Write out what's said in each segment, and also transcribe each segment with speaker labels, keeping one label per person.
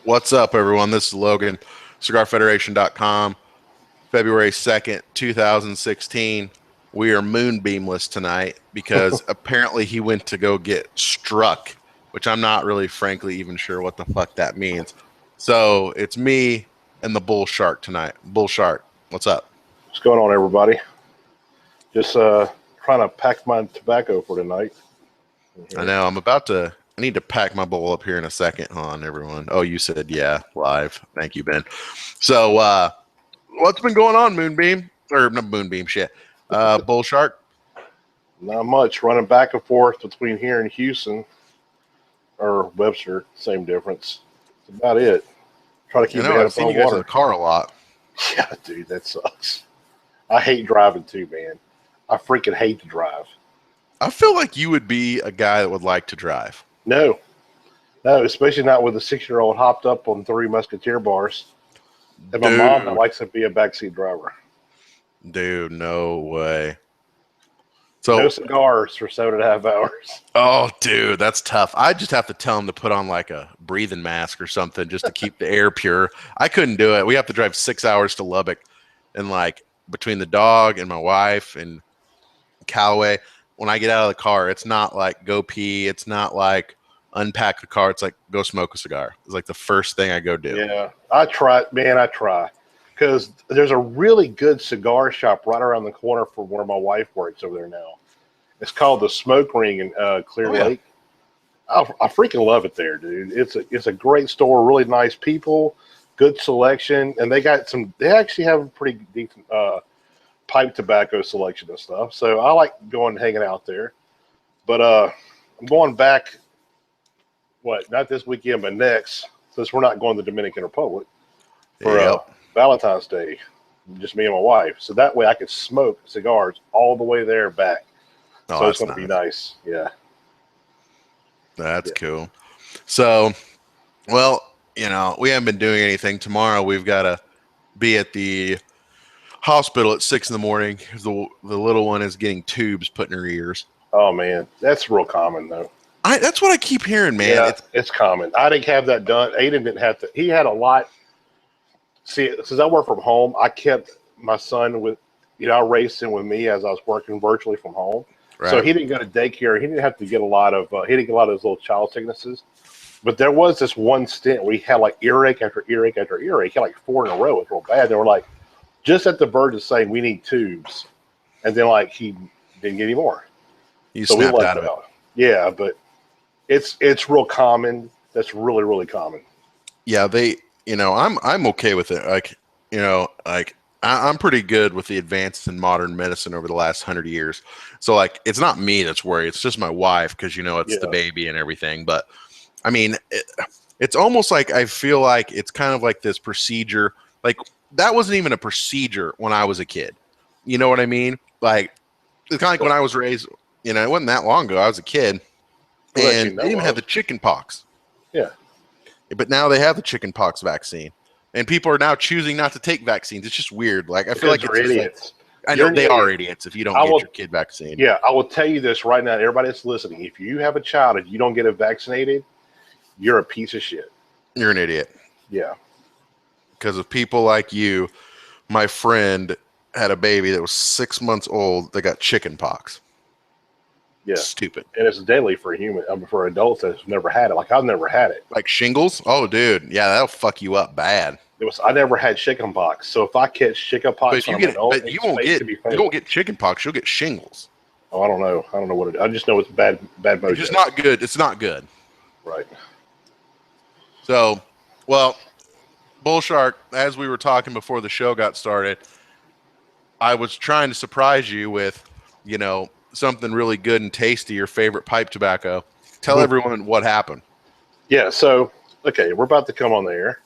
Speaker 1: What's up, everyone? This is Logan, cigarfederation.com, February 2nd, 2016. We are moonbeamless tonight because apparently he went to go get struck, which I'm not really, frankly, even sure what the fuck that means. So it's me and the bull shark tonight. Bull shark, what's up?
Speaker 2: What's going on, everybody? Just trying to pack my tobacco for tonight.
Speaker 1: I know. I need to pack my bowl up here in a second. Hold on, everyone. Oh, you said yeah, live. Thank you, Ben. So, what's been going on, Moonbeam? Or not Moonbeam, shit. Bull Shark?
Speaker 2: Not much. Running back and forth between here and Houston, or Webster, same difference. That's about it. Try to keep my head
Speaker 1: I've
Speaker 2: up
Speaker 1: seen
Speaker 2: on
Speaker 1: you guys
Speaker 2: water.
Speaker 1: in the car a lot.
Speaker 2: Yeah, dude, that sucks. I hate driving too, man. I freaking hate to drive.
Speaker 1: I feel like you would be a guy that would like to drive.
Speaker 2: No, especially not with a 6-year-old hopped up on 3 Musketeer bars. And my mom that likes to be a backseat driver.
Speaker 1: Dude, no way. So
Speaker 2: no cigars for 7.5 hours.
Speaker 1: Oh, dude, that's tough. I just have to tell him to put on like a breathing mask or something just to keep the air pure. I couldn't do it. We have to drive 6 hours to Lubbock, and like between the dog and my wife and Callaway, when I get out of the car, it's not like go pee. It's not like unpack the car. It's like go smoke a cigar. It's like the first thing I go do.
Speaker 2: Yeah, I try. Because there's a really good cigar shop right around the corner from where my wife works over there now. It's called the Smoke Ring in Clear Lake. I freaking love it there, dude. It's a great store, really nice people, good selection, and they actually have a pretty decent pipe tobacco selection and stuff. So I like going and hanging out there. But I'm going back, not this weekend, but next, since we're not going to the Dominican Republic for Valentine's Day, just me and my wife. So that way I could smoke cigars all the way there back.
Speaker 1: Oh,
Speaker 2: so it's going to be nice. Yeah.
Speaker 1: That's cool. So, well, we haven't been doing anything. Tomorrow we've got to be at the hospital at 6 in the morning. The little one is getting tubes put in her ears.
Speaker 2: Oh, man. That's real common, though.
Speaker 1: That's what I keep hearing, man.
Speaker 2: Yeah, it's common. I didn't have that done. Aiden didn't have to. He had a lot. See, since I work from home, I kept my son with, I raced him with me as I was working virtually from home. Right. So he didn't go to daycare. He didn't have to get a lot of, he didn't get a lot of those little child sicknesses. But there was this one stint where he had like earache after earache after earache. He had like 4 in a row. It was real bad. They were like, just at the verge of saying, we need tubes. And then like he didn't get any more.
Speaker 1: So we left out of it.
Speaker 2: Yeah, but it's real common. That's really, really common.
Speaker 1: Yeah, I'm okay with it. I'm pretty good with the advances in modern medicine over the last 100 years. So like, it's not me that's worried. It's just my wife. Cause it's the baby and everything. But I mean, it's almost like, I feel like it's kind of like this procedure. Like that wasn't even a procedure when I was a kid. You know what I mean? Like it's kind of like when I was raised, it wasn't that long ago. I was a kid and they didn't even have the chicken pox.
Speaker 2: Yeah.
Speaker 1: But now they have the chicken pox vaccine. And people are now choosing not to take vaccines. It's just weird. Like I feel like
Speaker 2: they're idiots.
Speaker 1: I know they are idiots if you don't get your kid vaccinated.
Speaker 2: Yeah, I will tell you this right now, everybody that's listening. If you have a child and you don't get it vaccinated, you're a piece of shit.
Speaker 1: You're an idiot.
Speaker 2: Yeah.
Speaker 1: Because of people like you, my friend had a baby that was 6 months old that got chicken pox.
Speaker 2: Yeah.
Speaker 1: Stupid.
Speaker 2: And it's deadly for for adults that's never had it. Like I've never had it.
Speaker 1: Like shingles? Oh, dude. Yeah, that'll fuck you up bad.
Speaker 2: I never had chicken pox. So if I catch chicken pox,
Speaker 1: you won't get chicken pox. You'll get shingles.
Speaker 2: Oh, I don't know. I don't know what it is. I just know it's bad mojo.
Speaker 1: It's just not good. It's not good.
Speaker 2: Right.
Speaker 1: So, well, Bull Shark, as we were talking before the show got started, I was trying to surprise you with, something really good and tasty, your favorite pipe tobacco. Tell everyone what happened.
Speaker 2: Yeah, so, okay, we're about to come on the air.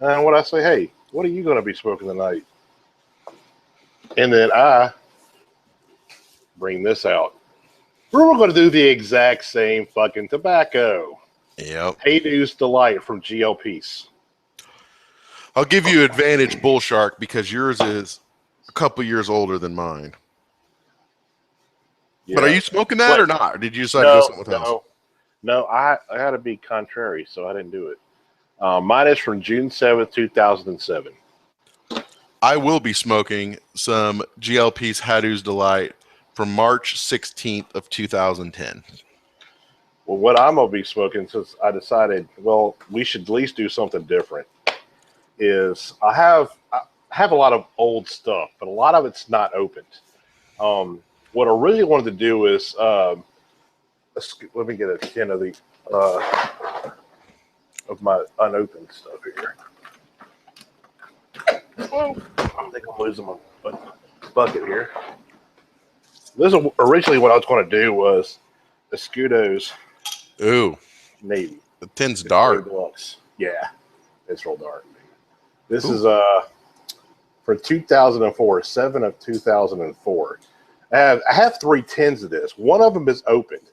Speaker 2: And what I say, hey, what are you going to be smoking tonight? And then I bring this out. We're going to do the exact same fucking tobacco.
Speaker 1: Yep.
Speaker 2: Hey News Delight from GLPs.
Speaker 1: I'll give you advantage, Bull Shark, because yours is a couple years older than mine. Yeah. But are you smoking that or not? Or did you decide to go something else?
Speaker 2: No, I had to be contrary, so I didn't do it. Mine is from June 7th, 2007.
Speaker 1: I will be smoking some GLP's Hadoo's Delight from March 16th of 2010.
Speaker 2: Well, what I'm going to be smoking, since I decided, well, we should at least do something different, is I have a lot of old stuff, but a lot of it's not opened. What I really wanted to do is, let me get a tin of the of my unopened stuff here. Well, I think I'm losing my bucket here. This is originally what I was going to do was Escudo's
Speaker 1: Ooh,
Speaker 2: Navy.
Speaker 1: the tin's dark.
Speaker 2: Deluxe. Yeah, it's real dark. This
Speaker 1: Ooh.
Speaker 2: is for 2004, 7 of 2004. I have 3 tins of this. One of them is opened,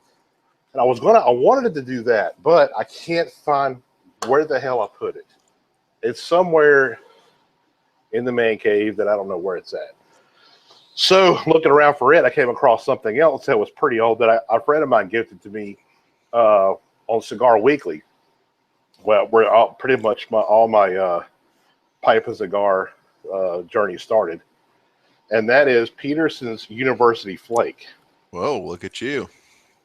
Speaker 2: and I wanted to do that, but I can't find where the hell I put it. It's somewhere in the man cave that I don't know where it's at. So looking around for it, I came across something else that was pretty old that a friend of mine gifted to me on Cigar Weekly. Well, where pretty much all my pipe and cigar journey started, and that is Peterson's University Flake.
Speaker 1: Whoa, look at you.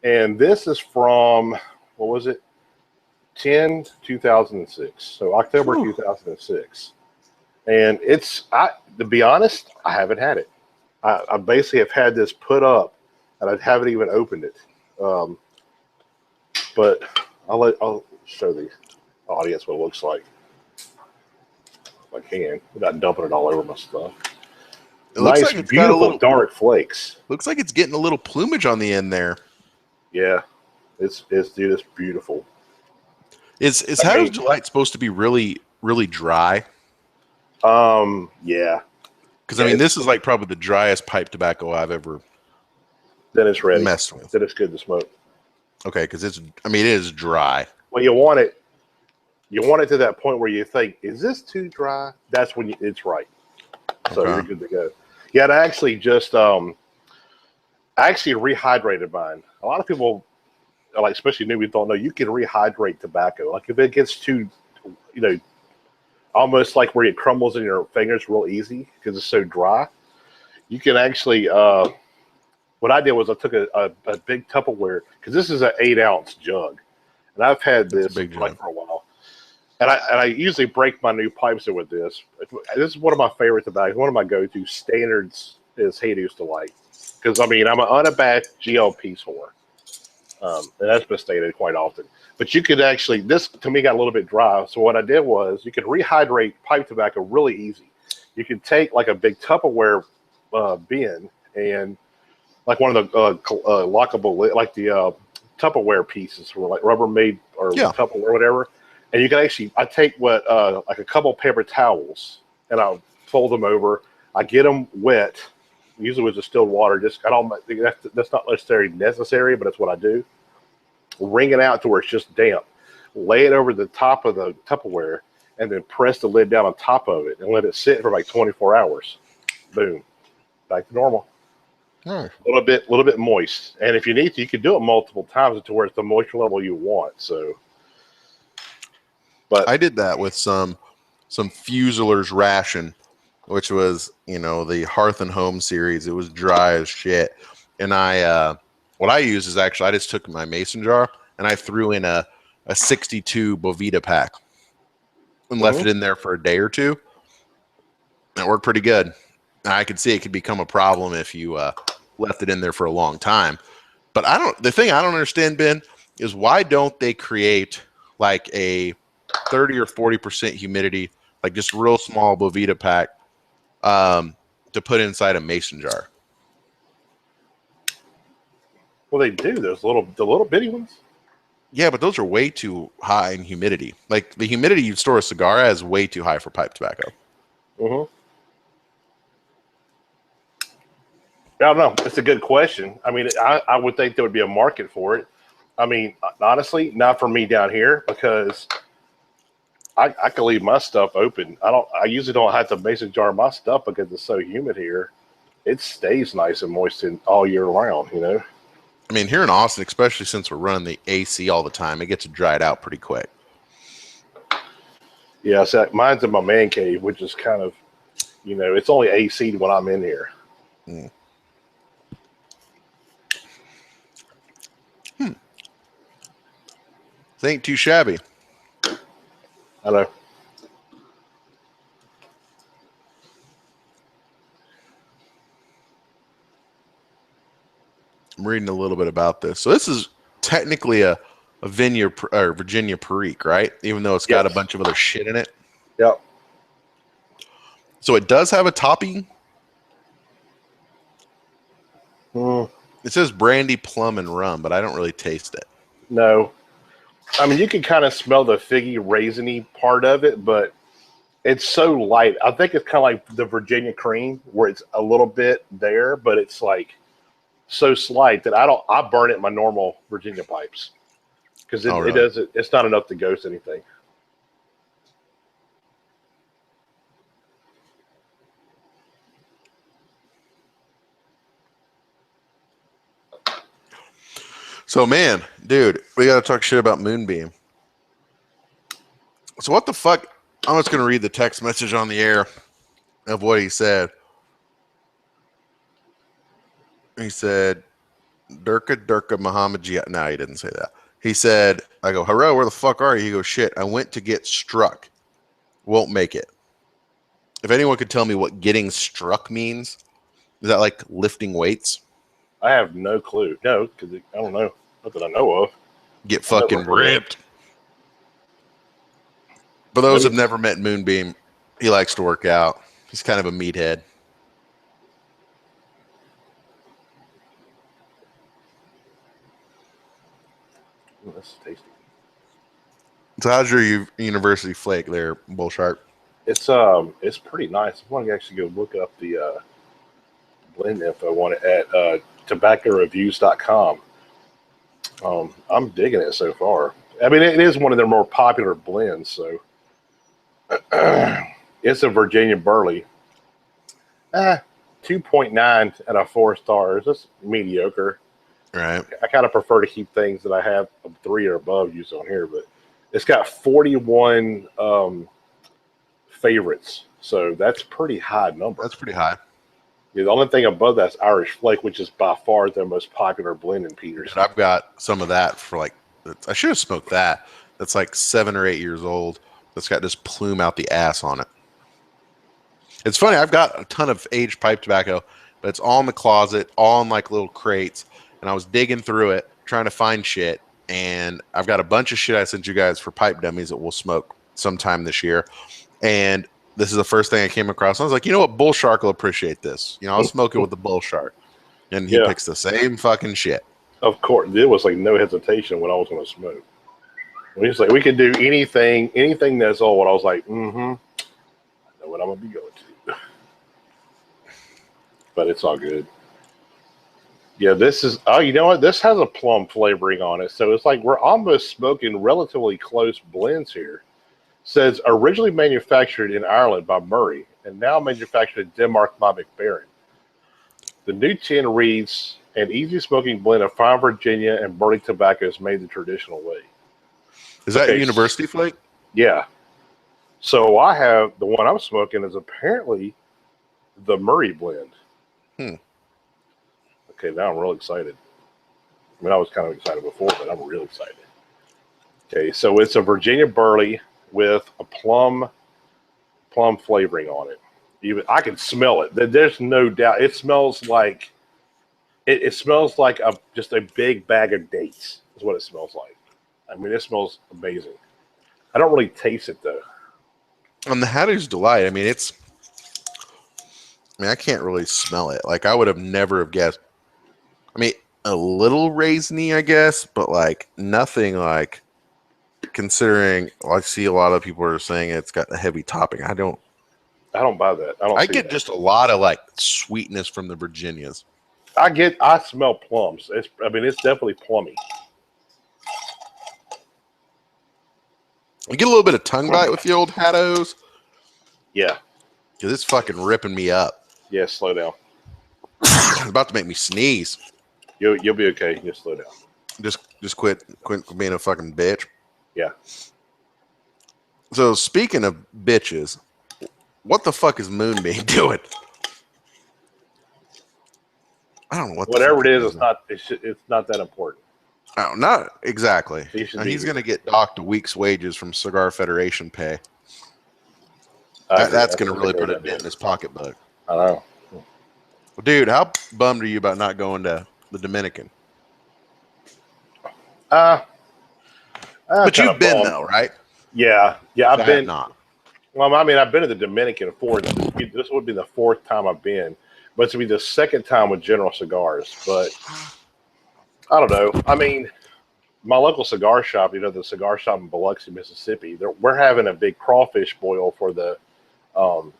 Speaker 1: And
Speaker 2: this is from, what was it? 2006. So October 2006. And to be honest, I haven't had it. I basically have had this put up, and I haven't even opened it. But I'll show the audience what it looks like if I can, without dumping it all over my stuff.
Speaker 1: It looks
Speaker 2: nice,
Speaker 1: like it's
Speaker 2: beautiful,
Speaker 1: got a little,
Speaker 2: dark flakes.
Speaker 1: Looks like it's getting a little plumage on the end there.
Speaker 2: Yeah, it's beautiful.
Speaker 1: Is Hadoo's Delight supposed to be really, really dry?
Speaker 2: Yeah.
Speaker 1: Because I mean, this is like probably the driest pipe tobacco I've ever messed with.
Speaker 2: Then it's good to smoke.
Speaker 1: Okay, because it is dry.
Speaker 2: Well, you want it to that point where you think, is this too dry? That's when it's right. So you're good to go. Yeah, and I actually just rehydrated mine. A lot of people, like especially newbies, don't know you can rehydrate tobacco. Like if it gets too, almost like where it crumbles in your fingers real easy because it's so dry, you can actually. What I did was I took a big Tupperware, because this is an 8-ounce jug, and I've had this for a while. And I usually break my new pipes in with this. This is one of my favorite tobaccos. One of my go-to standards is Hadoo's Delight. Because, I'm an unabashed GLP whore. And that's been stated quite often. But you could actually, this to me got a little bit dry. So what I did was you could rehydrate pipe tobacco really easy. You could take like a big Tupperware bin and like one of the lockable, like the Tupperware pieces, or like Rubbermaid or Tupperware or whatever. And you can actually, I take like a couple paper towels and I'll fold them over. I get them wet, usually with distilled water. That's not necessarily necessary, but it's what I do. Wring it out to where it's just damp. Lay it over the top of the Tupperware and then press the lid down on top of it and let it sit for like 24 hours. Boom. Back to normal. A little bit moist. And if you need to, you can do it multiple times to where it's the moisture level you want. So, but
Speaker 1: I did that with some Fusiliers Ration, which was, the Hearth and Home series. It was dry as shit. And what I used is actually, I just took my mason jar and I threw in a 62 Bovita pack and left it in there for a day or two. That worked pretty good. I could see it could become a problem if you left it in there for a long time. But the thing I don't understand, Ben, is why don't they create like a 30 or 40% humidity, like just real small Bovita pack to put inside a mason jar?
Speaker 2: Well, they do. There's the little bitty ones.
Speaker 1: Yeah, but those are way too high in humidity. Like the humidity you'd store a cigar at is way too high for pipe tobacco.
Speaker 2: I don't know. It's a good question. I would think there would be a market for it. Honestly, not for me down here, because I can leave my stuff open. I usually don't have to mason jar my stuff because it's so humid here. It stays nice and moist all year round,
Speaker 1: Here in Austin, especially since we're running the AC all the time, it gets dried out pretty quick.
Speaker 2: Yeah, so mine's in my man cave, which is kind of, it's only AC'd when I'm in here.
Speaker 1: Mm. This ain't too shabby.
Speaker 2: I know.
Speaker 1: I'm reading a little bit about this. So this is technically a Virginia Perique, right? Even though it's got a
Speaker 2: Yes.
Speaker 1: bunch of other shit in it.
Speaker 2: Yep.
Speaker 1: So it does have a topping.
Speaker 2: Mm,
Speaker 1: It says brandy, plum, and rum, but I don't really taste it.
Speaker 2: no. I mean, you can kind of smell the figgy, raisiny part of it, but it's so light. I think it's kind of like the Virginia cream, where it's a little bit there, but it's like so slight that I burn it in my normal Virginia pipes because it,
Speaker 1: Oh,
Speaker 2: it
Speaker 1: really?
Speaker 2: doesn't. It's not enough to ghost anything.
Speaker 1: So, man, dude, we got to talk shit about Moonbeam. So what the fuck? I'm just going to read the text message on the air of what he said. He said, Durka Muhammad Jihad. No, he didn't say that. He said, I go, hello, where the fuck are you? He goes, shit, I went to get struck. Won't make it. If anyone could tell me what getting struck means, is that like lifting weights?
Speaker 2: I have no clue. No, because I don't know. Not that I know of.
Speaker 1: Get fucking ripped. For those who've never met Moonbeam, he likes to work out. He's kind of a meathead.
Speaker 2: That's tasty.
Speaker 1: So how's your university flake there, Bull Shark?
Speaker 2: It's pretty nice. I want to actually go look up the blend info on it at tobaccoreviews.com. I'm digging it so far. I mean, it is one of their more popular blends. So it's a Virginia Burley. 2.9 out of 4 stars. That's mediocre.
Speaker 1: Right.
Speaker 2: I kind of prefer to keep things that I have 3 or above used on here, but it's got 41 favorites. So that's a pretty high number.
Speaker 1: That's pretty high.
Speaker 2: Yeah, the only thing above that's Irish Flake, which is by far their most popular blend in Peters.
Speaker 1: I've got some of that for like, I should have smoked that. That's like 7 or 8 years old. That's got this plume out the ass on it. It's funny. I've got a ton of aged pipe tobacco, but it's all in the closet, all in like little crates. And I was digging through it, trying to find shit. And I've got a bunch of shit I sent you guys for pipe dummies that we'll smoke sometime this year. And this is the first thing I came across. I was like, you know what? Bull Shark will appreciate this. You know, I'll smoke it with the Bull Shark. And he picks the same fucking shit.
Speaker 2: Of course. There was like no hesitation when I was going to smoke. When he was like, we could do anything that's old. I was like, I know what I'm going to be going to. But it's all good. Yeah, this is, you know what? This has a plum flavoring on it. So it's like we're almost smoking relatively close blends here. Says originally manufactured in Ireland by Murray and now manufactured in Denmark by McBaron. The new tin reads, an easy smoking blend of fine Virginia and burley tobaccos made the traditional way.
Speaker 1: Is that University Flake?
Speaker 2: Yeah. So I have, the one I'm smoking is apparently the Murray blend. Okay, now I'm real excited. I mean, I was kind of excited before, but I'm real excited. Okay, so it's a Virginia Burley with a plum flavoring on it. Even I can smell it. There's no doubt. It smells like it smells like just a big bag of dates. Is what it smells like. I mean, it smells amazing. I don't really taste it though.
Speaker 1: On the Hatter's Delight, I mean, I can't really smell it. Like, I would have never have guessed. I mean, a little raisiny, I guess, but like nothing like, considering I see a lot of people are saying it's got a heavy topping. I don't
Speaker 2: buy that. I
Speaker 1: get just a lot of like sweetness from the Virginias.
Speaker 2: I smell plums. It's definitely plummy.
Speaker 1: You get a little bit of tongue bite with the old Hattos.
Speaker 2: Yeah.
Speaker 1: Because it's fucking ripping me up.
Speaker 2: Yeah, slow down.
Speaker 1: It's about to make me sneeze.
Speaker 2: You'll be okay. Just slow down.
Speaker 1: Just quit being a fucking bitch.
Speaker 2: Yeah.
Speaker 1: So speaking of bitches, what the fuck is Moonbeam doing? I don't know what
Speaker 2: Whatever
Speaker 1: the
Speaker 2: it
Speaker 1: fuck
Speaker 2: is, it's not that important.
Speaker 1: Oh, not exactly.
Speaker 2: He should
Speaker 1: And
Speaker 2: be
Speaker 1: he's
Speaker 2: here.
Speaker 1: going to get docked a week's wages from Cigar Federation pay.
Speaker 2: I agree.
Speaker 1: That's going to really put a dent in his pocketbook.
Speaker 2: I know.
Speaker 1: Well, dude, how bummed are you about not going to the Dominican? But you've been though, right?
Speaker 2: Yeah, I've
Speaker 1: I have
Speaker 2: been.
Speaker 1: not.
Speaker 2: Well, I mean, I've been to the Dominican before. This would be the fourth time I've been, but this would be the second time with General Cigars. But I don't know. I mean, my local cigar shop, the cigar shop in Biloxi, Mississippi, we're having a big crawfish boil um,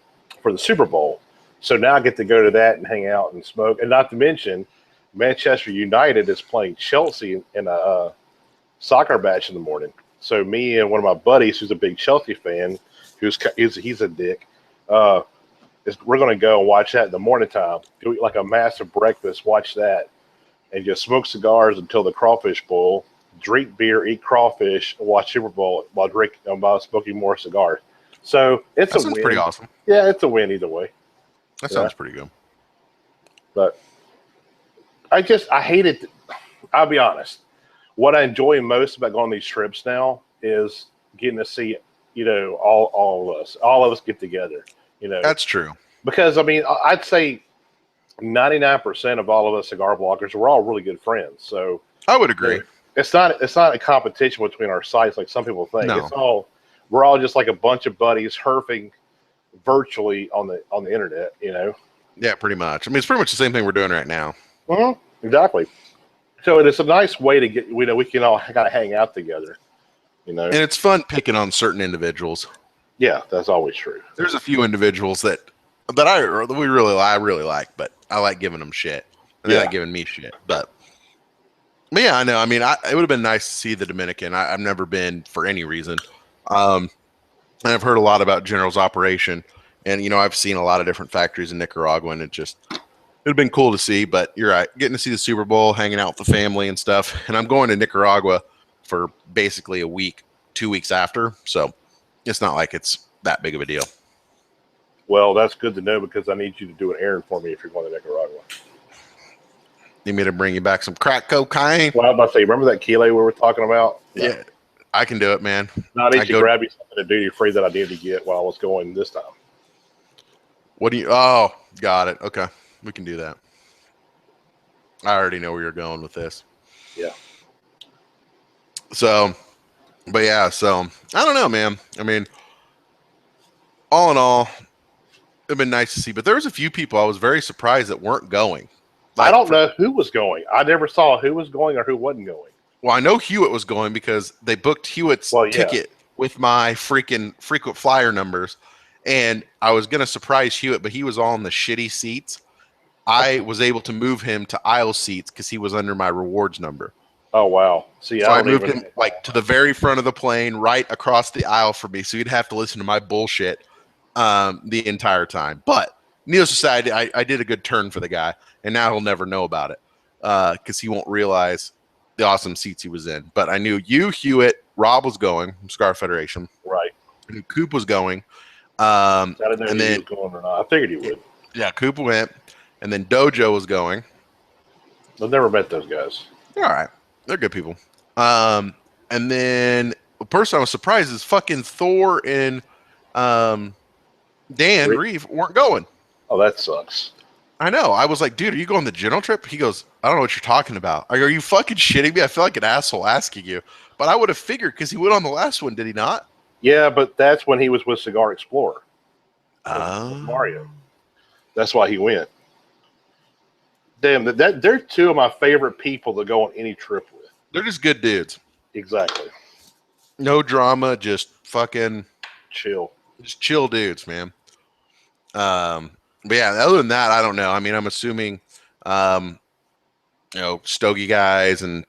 Speaker 2: for the Super Bowl. So now I get to go to that and hang out and smoke. And not to mention, Manchester United is playing Chelsea in a soccer match in the morning. So me and one of my buddies, who's a big Chelsea fan, he's a dick, we're going to go and watch that in the morning time. Do eat like a massive breakfast, watch that, and just smoke cigars until the crawfish boil, drink beer, eat crawfish, and watch Super Bowl while smoking more cigars. So it's
Speaker 1: That
Speaker 2: a
Speaker 1: sounds
Speaker 2: win.
Speaker 1: pretty awesome.
Speaker 2: Yeah, it's a win either way.
Speaker 1: That sounds pretty good.
Speaker 2: But I hate it. I'll be honest. What I enjoy most about going on these trips now is getting to see, all of us get together.
Speaker 1: That's true.
Speaker 2: Because I mean, I'd say 99% of all of us cigar bloggers, we're all really good friends. So
Speaker 1: I would agree.
Speaker 2: It's not a competition between our sites like some people think.
Speaker 1: No.
Speaker 2: We're all just like a bunch of buddies herfing virtually on the internet.
Speaker 1: Yeah, pretty much. I mean, it's pretty much the same thing we're doing right now.
Speaker 2: Mm-hmm. Exactly. So it's a nice way to get, we can all kind of hang out together,
Speaker 1: And it's fun picking on certain individuals.
Speaker 2: Yeah, that's always true.
Speaker 1: There's a few individuals that I really like, but I like giving them shit. And they like giving me shit. But yeah, I know. I mean, it would have been nice to see the Dominican. I've never been for any reason. And I've heard a lot about General's operation. And, I've seen a lot of different factories in Nicaragua, and it'd have been cool to see. But you're right. Getting to see the Super Bowl, hanging out with the family and stuff. And I'm going to Nicaragua for basically a week, 2 weeks after. So it's not like it's that big of a deal.
Speaker 2: Well, that's good to know because I need you to do an errand for me if you're going to Nicaragua.
Speaker 1: Need me to bring you back some crack cocaine?
Speaker 2: Well, I was about to say, remember that Kile we were talking about? No.
Speaker 1: Yeah, I can do it, man.
Speaker 2: No, I need to grab you something to duty free that I did to get while I was going this time.
Speaker 1: What do you? Oh, got it. Okay, we can do that. I already know where you're going with this.
Speaker 2: Yeah.
Speaker 1: So, but yeah, so I don't know, man. I mean, all in all, it'd been nice to see. But there was a few people I was very surprised that weren't going.
Speaker 2: I don't know who was going. I never saw who was going or who wasn't going.
Speaker 1: Well, I know Hewitt was going because they booked Hewitt's ticket with my freaking frequent flyer numbers. And I was going to surprise Hewitt, but he was all in the shitty seats. I was able to move him to aisle seats because he was under my rewards number.
Speaker 2: Oh, wow. See,
Speaker 1: so I moved him to the very front of the plane, right across the aisle from me. So he'd have to listen to my bullshit the entire time. But needless to say, I did a good turn for the guy. And now he'll never know about it because he won't realize the awesome seats he was in. But I knew you, Hewitt, Rob was going from Cigar Federation.
Speaker 2: Right.
Speaker 1: And Coop was going.
Speaker 2: I didn't know if he was going or not. I figured he would.
Speaker 1: Yeah, Coop went. And then Dojo was going.
Speaker 2: I've never met those guys.
Speaker 1: They're all right. They're good people. And then the person I was surprised is fucking Thor and Dan Reeve weren't going.
Speaker 2: Oh, that sucks.
Speaker 1: I know. I was like, dude, are you going the general trip? He goes, I don't know what you're talking about. Are you fucking shitting me? I feel like an asshole asking you. But I would have figured because he went on the last one, did he not?
Speaker 2: Yeah, but that's when he was with Cigar Explorer. With Mario. That's why he went. Damn, they're two of my favorite people to go on any trip with.
Speaker 1: They're just good dudes.
Speaker 2: Exactly.
Speaker 1: No drama, just fucking
Speaker 2: chill.
Speaker 1: Just chill dudes, man. But yeah, other than that, I don't know. I mean, I'm assuming, Stogie guys and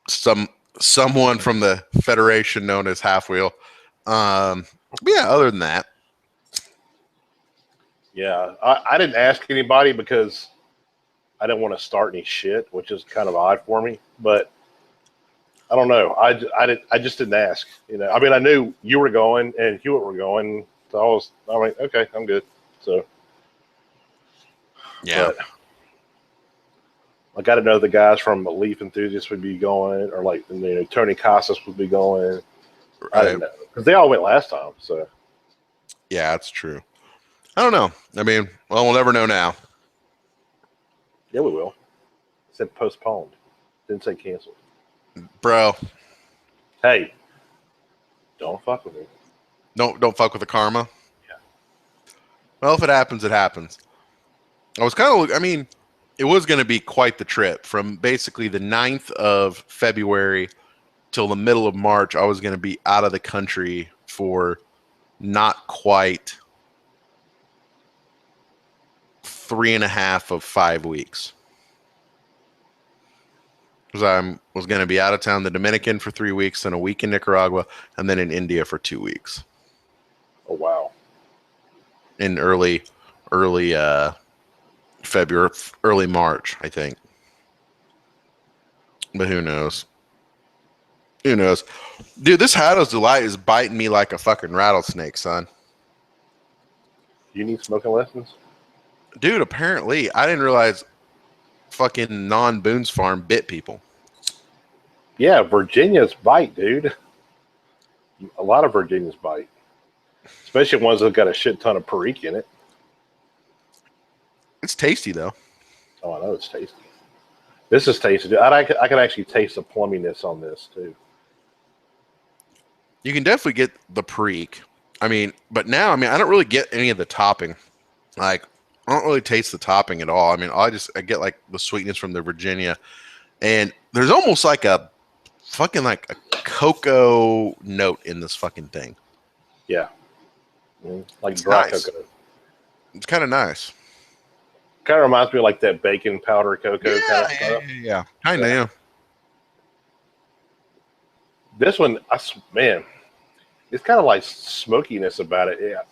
Speaker 1: someone from the Federation known as Half Wheel. But yeah, other than that.
Speaker 2: Yeah, I didn't ask anybody because I didn't want to start any shit, which is kind of odd for me. But I don't know. I just didn't ask. You know, I mean, I knew you were going and Hewitt were going, so I was like, okay, I'm good. So,
Speaker 1: Yeah.
Speaker 2: but I got to know the guys from Leaf Enthusiasts would be going, or like Tony Casas would be going. I didn't know because they all went last time. So
Speaker 1: yeah, that's true. I don't know. I mean, well, we'll never know now.
Speaker 2: yeah, we will. It said postponed. Didn't say canceled.
Speaker 1: Bro,
Speaker 2: Hey, don't fuck with me.
Speaker 1: don't fuck with the karma.
Speaker 2: Yeah.
Speaker 1: Well, if it happens, it happens. I mean, it was going to be quite the trip from basically the 9th of February till the middle of March. I was going to be out of the country for not quite 3.5 of 5 weeks. Because I was going to be out of town, the Dominican for 3 weeks, then a week in Nicaragua, and then in India for 2 weeks.
Speaker 2: Oh wow.
Speaker 1: In early February, early March, I think. But who knows? Who knows? Dude, this Haddo's Delight is biting me like a fucking rattlesnake, son.
Speaker 2: You need smoking lessons?
Speaker 1: Dude, apparently, I didn't realize fucking non-Boone's Farm bit people.
Speaker 2: Yeah, Virginia's bite, dude. A lot of Virginia's bite, especially ones that got a shit ton of perique in it.
Speaker 1: It's tasty, though.
Speaker 2: Oh, I know it's tasty. This is tasty. I can actually taste the plumminess on this too.
Speaker 1: You can definitely get the perique. I mean, but now, I mean, I don't really get any of the topping. Like, I don't really taste the topping at all. I mean, I get like the sweetness from the Virginia, and there's almost like a fucking like a cocoa note in this fucking thing.
Speaker 2: Yeah, like
Speaker 1: It's
Speaker 2: dry
Speaker 1: nice.
Speaker 2: cocoa.
Speaker 1: It's kind of nice.
Speaker 2: Kind of reminds me of like that bacon powder cocoa kind of stuff.
Speaker 1: Yeah. Kind of, yeah.
Speaker 2: This one, man, it's kind of like smokiness about it. Yeah,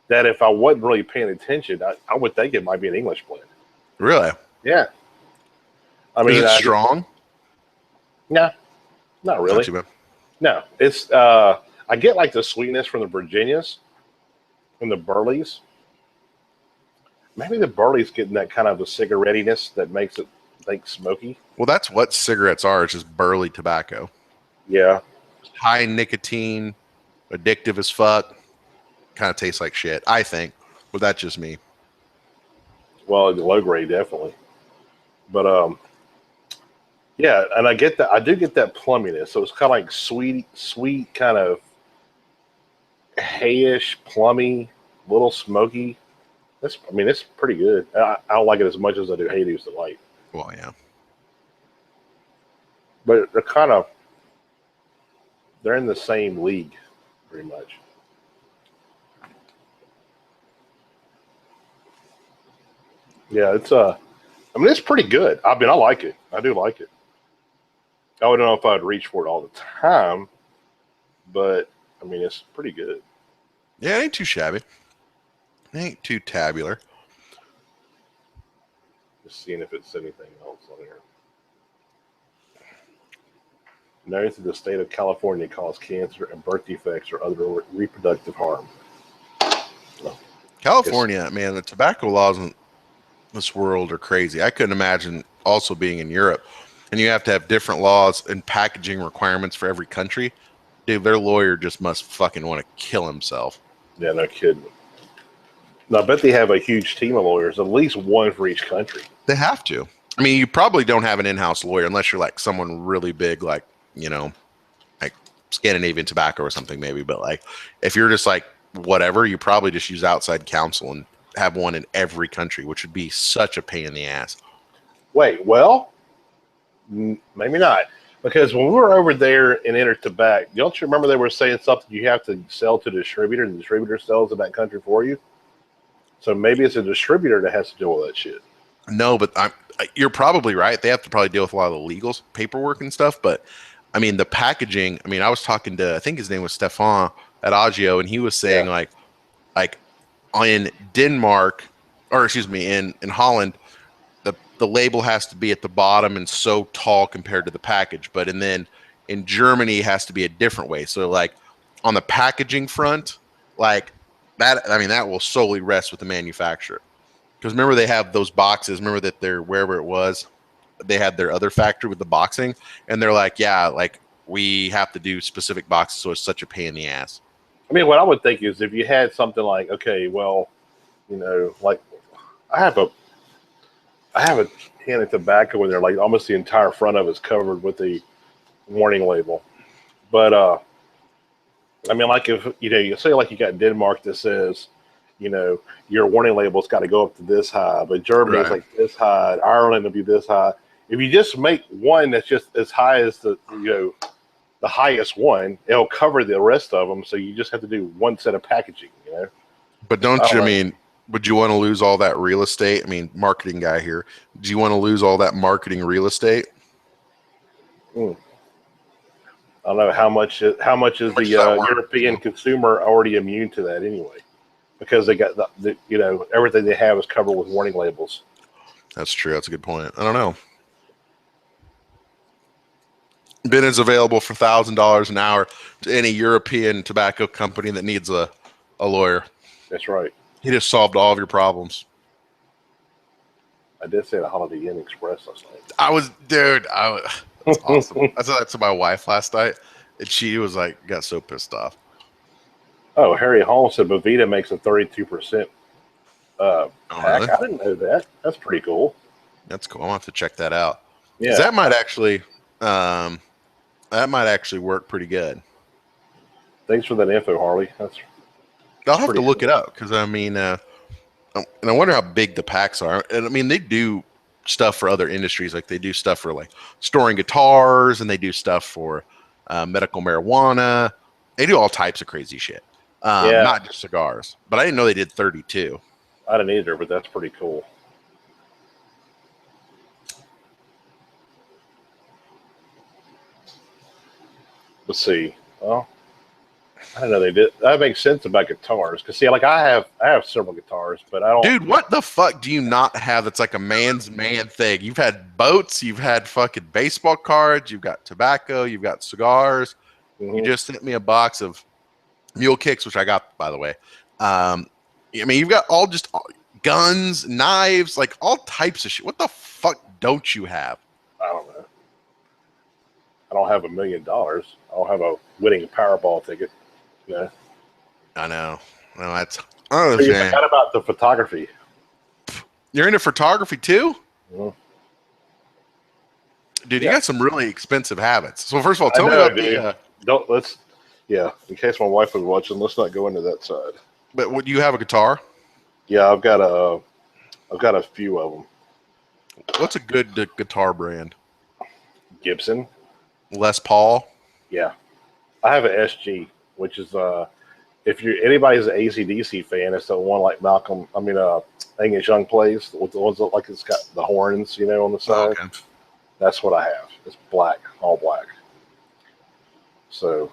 Speaker 2: that if I wasn't really paying attention, I would think it might be an English blend.
Speaker 1: Really?
Speaker 2: Yeah. I mean,
Speaker 1: is it strong?
Speaker 2: No, not really.
Speaker 1: Not too bad.
Speaker 2: No, it's I get like the sweetness from the Virginias and the Burleys. Maybe the Burley's getting that kind of a cigarettiness that makes it like smoky.
Speaker 1: Well, that's what cigarettes are. It's just burley tobacco.
Speaker 2: Yeah.
Speaker 1: High nicotine, addictive as fuck. Kind of tastes like shit, I think. But that's just me.
Speaker 2: Well, the low grade definitely. But yeah, and I get that. I do get that plumminess. So it's kind of like sweet, kind of hayish, plummy, little smoky. It's pretty good. I don't like it as much as I do Hades Delight.
Speaker 1: Well, yeah.
Speaker 2: But they're in the same league, pretty much. Yeah, it's pretty good. I mean, I like it. I do like it. I don't know if I'd reach for it all the time, but I mean, it's pretty good.
Speaker 1: Yeah, it ain't too shabby. It ain't too tabular.
Speaker 2: Just seeing if it's anything else on here. Known to the state of California cause cancer and birth defects or other reproductive harm.
Speaker 1: California, man, the tobacco laws in this world are crazy. I couldn't imagine also being in Europe. And you have to have different laws and packaging requirements for every country. Dude, their lawyer just must fucking want to kill himself.
Speaker 2: Yeah, no kidding. Now, I bet they have a huge team of lawyers, at least one for each country.
Speaker 1: They have to. I mean, you probably don't have an in-house lawyer unless you're like someone really big, like, like Scandinavian Tobacco or something maybe. But like, if you're just like whatever, you probably just use outside counsel and have one in every country, which would be such a pain in the ass.
Speaker 2: Wait, well, maybe not. Because when we were over there in Intertobac, don't you remember they were saying something you have to sell to the distributor, and the distributor sells in that country for you? So maybe it's a distributor that has to deal with that shit.
Speaker 1: No, but you're probably right. They have to probably deal with a lot of the legal paperwork and stuff. But I mean, the packaging. I mean, I was talking to, I think his name was Stefan at Agio, and he was saying like in Denmark, or excuse me, in Holland, the label has to be at the bottom and so tall compared to the package. But and then in Germany has to be a different way. So like on the packaging front, like that, I mean, that will solely rest with the manufacturer. Because remember, they have those boxes. Remember that they're wherever it was, they had their other factory with the boxing, and they're like, yeah, like we have to do specific boxes, so it's such a pain in the ass.
Speaker 2: I mean, what I would think is if you had something like, okay, well, like I have a can of tobacco in there, like almost the entire front of it's covered with the warning label. But I mean, like if you say like you got Denmark that says, your warning label's got to go up to this high, but Germany is like this high, Ireland will be this high. If you just make one that's just as high as the highest one, it'll cover the rest of them. So you just have to do one set of packaging,
Speaker 1: But don't you? I mean, would you want to lose all that real estate? I mean, marketing guy here. Do you want to lose all that marketing real estate?
Speaker 2: I don't know how much is the European consumer already immune to that anyway, because they got the everything they have is covered with warning labels.
Speaker 1: That's true. That's a good point. I don't know. Bin is available for $1,000 an hour to any European tobacco company that needs a lawyer.
Speaker 2: That's right.
Speaker 1: He just solved all of your problems.
Speaker 2: I did say the Holiday Inn Express last night.
Speaker 1: That's awesome. I said that to my wife last night, and she was like, got so pissed off.
Speaker 2: Oh, Harry Hall said Bovita makes a 32% pack. Really? I didn't know that. That's pretty cool.
Speaker 1: That's cool. I'll have to check that out.
Speaker 2: Yeah,
Speaker 1: that might actually work pretty good.
Speaker 2: Thanks for that info, Harley.
Speaker 1: I'll have to look it up because I mean, and I wonder how big the packs are. And I mean, they do stuff for other industries, like they do stuff for like storing guitars, and they do stuff for medical marijuana. They do all types of crazy shit. Not just cigars. But I didn't know they did 32.
Speaker 2: I didn't either, but that's pretty cool. Let's see. Well, I don't know they did. That makes sense about guitars because see, like I have several guitars, but I don't.
Speaker 1: Dude, what the fuck do you not have? That's like a man's man thing. You've had boats, you've had fucking baseball cards, you've got tobacco, you've got cigars. Mm-hmm. You just sent me a box of mule kicks, which I got, by the way. I mean, you've got all guns, knives, like all types of shit. What the fuck don't you have?
Speaker 2: I don't know. I don't have $1 million. I don't have a winning Powerball ticket. Yeah.
Speaker 1: I know. No, that's.
Speaker 2: So you forgot about the photography.
Speaker 1: You're into photography too?
Speaker 2: Mm-hmm.
Speaker 1: Dude, you got some really expensive habits. So first of all, tell me about the.
Speaker 2: In case my wife was watching, let's not go into that side.
Speaker 1: But would you have a guitar?
Speaker 2: Yeah, I've got a few of them.
Speaker 1: What's a good guitar brand?
Speaker 2: Gibson.
Speaker 1: Les Paul.
Speaker 2: Yeah, I have an SG, which is if anybody's an AC/DC fan, it's the one like Angus Young plays with the ones that like it's got the horns, on the side. Okay. That's what I have. It's black, all black. So,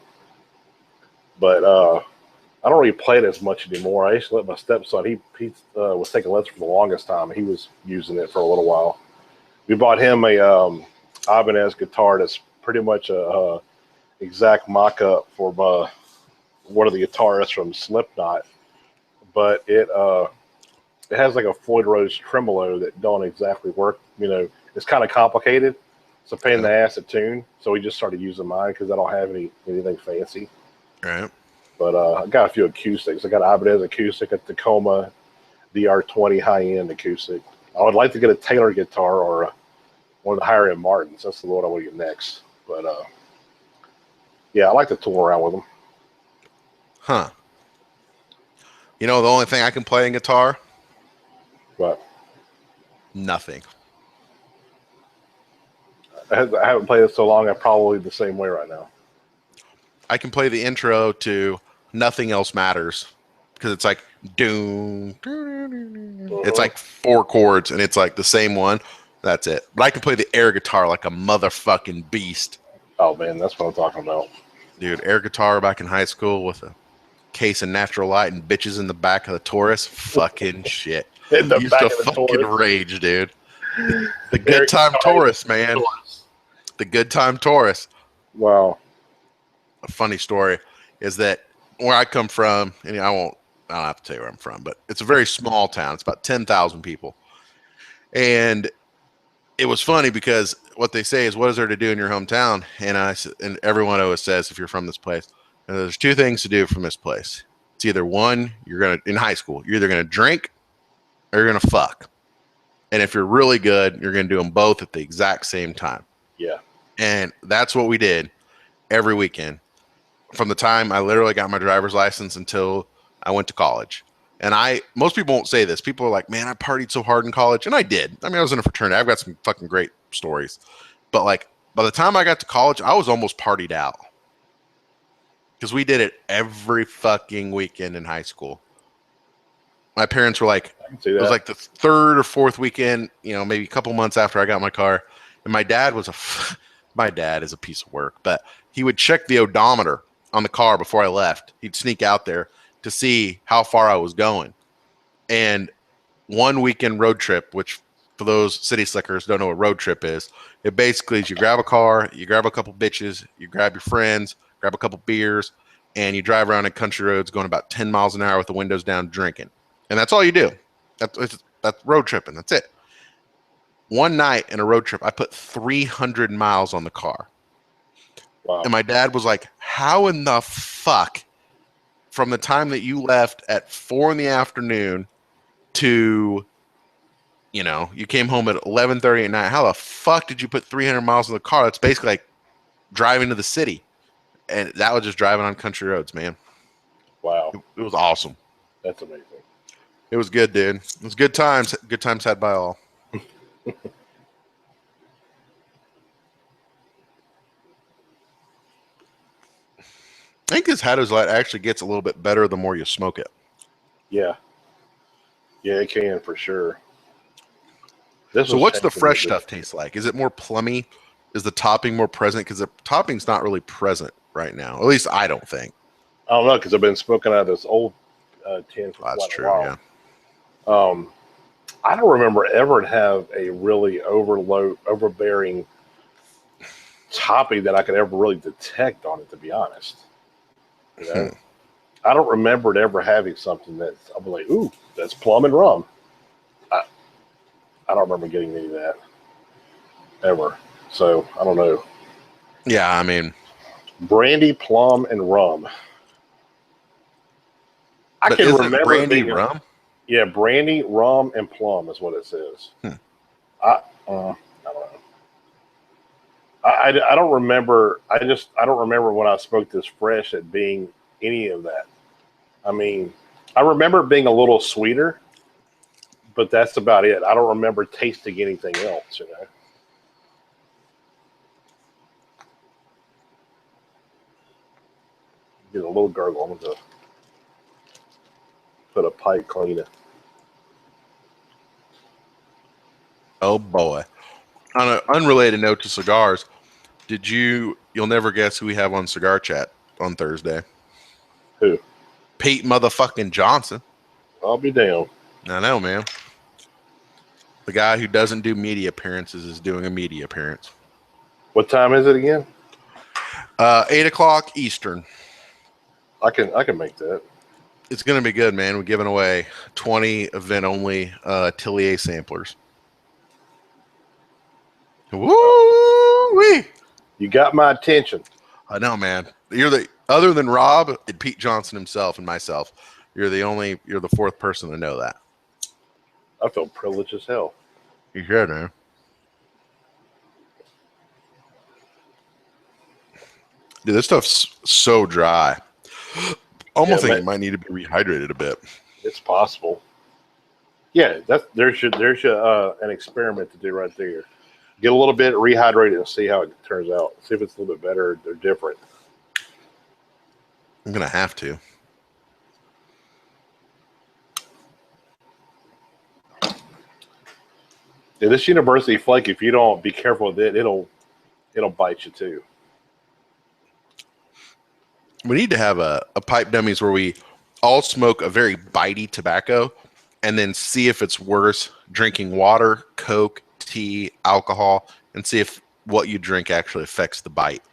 Speaker 2: but I don't really play it as much anymore. I used to let my stepson. He was taking lessons for the longest time. He was using it for a little while. We bought him a Ibanez guitar that's pretty much a exact mock-up for one of the guitarists from Slipknot, but it has like a Floyd Rose tremolo that don't exactly work. It's kind of complicated. It's a pain in the ass to tune, so we just started using mine because I don't have anything fancy.
Speaker 1: Right.
Speaker 2: But I got a few acoustics. I got an Ibanez acoustic, a Tacoma DR20 high-end acoustic. I would like to get a Taylor guitar or one of the higher-end Martins. That's the one I want to get next. But yeah, I like to tool around with them.
Speaker 1: Huh. The only thing I can play in guitar?
Speaker 2: What?
Speaker 1: Nothing.
Speaker 2: I haven't played it so long. I'm probably the same way right now.
Speaker 1: I can play the intro to Nothing Else Matters because it's like doom. It's like 4 chords and it's like the same one. That's it. But I can play the air guitar like a motherfucking beast.
Speaker 2: Oh man, that's what I'm talking about.
Speaker 1: Dude, air guitar back in high school with a case of Natural Light and bitches in the back of the Taurus. Fucking shit.
Speaker 2: In the
Speaker 1: used
Speaker 2: back
Speaker 1: to
Speaker 2: of the
Speaker 1: fucking
Speaker 2: Taurus.
Speaker 1: Rage, dude. The good time Taurus, man. The good time Taurus.
Speaker 2: Wow.
Speaker 1: A funny story is that where I come from, and I don't have to tell you where I'm from, but it's a very small town. It's about 10,000 people. And it was funny because what they say is, what is there to do in your hometown? And everyone always says, if you're from this place, there's two things to do from this place. It's either one, in high school, you're either going to drink or you're going to fuck. And if you're really good, you're going to do them both at the exact same time.
Speaker 2: Yeah.
Speaker 1: And that's what we did every weekend from the time I literally got my driver's license until I went to college. And most people won't say this. People are like, man, I partied so hard in college. And I did. I mean, I was in a fraternity. I've got some fucking great stories. But like, by the time I got to college, I was almost partied out. Because we did it every fucking weekend in high school. My parents were like, it was like the third or fourth weekend, maybe a couple months after I got my car. And my dad my dad is a piece of work, but he would check the odometer on the car before I left. He'd sneak out there to see how far I was going. And one weekend road trip, which for those city slickers don't know what road trip is, it basically is you grab a car, you grab a couple bitches, you grab your friends, grab a couple beers, and you drive around in country roads going about 10 miles an hour with the windows down drinking. And that's all you do. That's road tripping. That's it. One night in a road trip, I put 300 miles on the car. Wow. And my dad was like, how in the fuck from the time that you left at 4 p.m. to, you came home at 11:30 at night, how the fuck did you put 300 miles in the car? That's basically like driving to the city. And that was just driving on country roads, man.
Speaker 2: Wow.
Speaker 1: It was awesome.
Speaker 2: That's amazing.
Speaker 1: It was good, dude. It was good times. Good times had by all. I think this Hatter's Light actually gets a little bit better the more you smoke it.
Speaker 2: Yeah. Yeah, it can for sure.
Speaker 1: So what's the fresh stuff taste like? Is it more plummy? Is the topping more present? Because the topping's not really present right now. At least I don't think.
Speaker 2: I don't know, because I've been smoking out of this old tin for quite a while. Yeah. I don't remember ever have a really overbearing topping that I could ever really detect on it, to be honest. I don't remember it ever having something that's, I'm like, ooh, that's plum and rum. I don't remember getting any of that ever. So I don't know.
Speaker 1: Yeah, I mean,
Speaker 2: brandy, plum, and rum. I can remember
Speaker 1: brandy, rum.
Speaker 2: Yeah, brandy, rum, and plum is what it says. I don't know. I don't remember. I don't remember when I smoked this fresh it being any of that. I mean, I remember it being a little sweeter, but that's about it. I don't remember tasting anything else, Get a little gargle. I'm going to put a pipe cleaner.
Speaker 1: Oh boy. On an unrelated note to cigars, you'll never guess who we have on Cigar Chat on Thursday.
Speaker 2: Who?
Speaker 1: Pete motherfucking Johnson.
Speaker 2: I'll be down.
Speaker 1: I know, man. The guy who doesn't do media appearances is doing a media appearance.
Speaker 2: What time is it again?
Speaker 1: 8:00 Eastern.
Speaker 2: I can make that.
Speaker 1: It's going to be good, man. We're giving away 20 event-only Tillier samplers. Woo-wee!
Speaker 2: You got my attention.
Speaker 1: I know, man. Other than Rob and Pete Johnson himself and myself, you're the fourth person to know that.
Speaker 2: I feel privileged as hell.
Speaker 1: You should, man. Dude, this stuff's so dry. Almost think it might need to be rehydrated a bit.
Speaker 2: It's possible. Yeah, there's an experiment to do right there. Get a little bit rehydrated and see how it turns out. See if it's a little bit better or different.
Speaker 1: I'm gonna have to.
Speaker 2: Yeah, this university flake, if you don't be careful with it, it'll bite you too.
Speaker 1: We need to have a pipe dummies where we all smoke a very bitey tobacco and then see if it's worse drinking water, Coke, tea, alcohol, and see if what you drink actually affects the bite.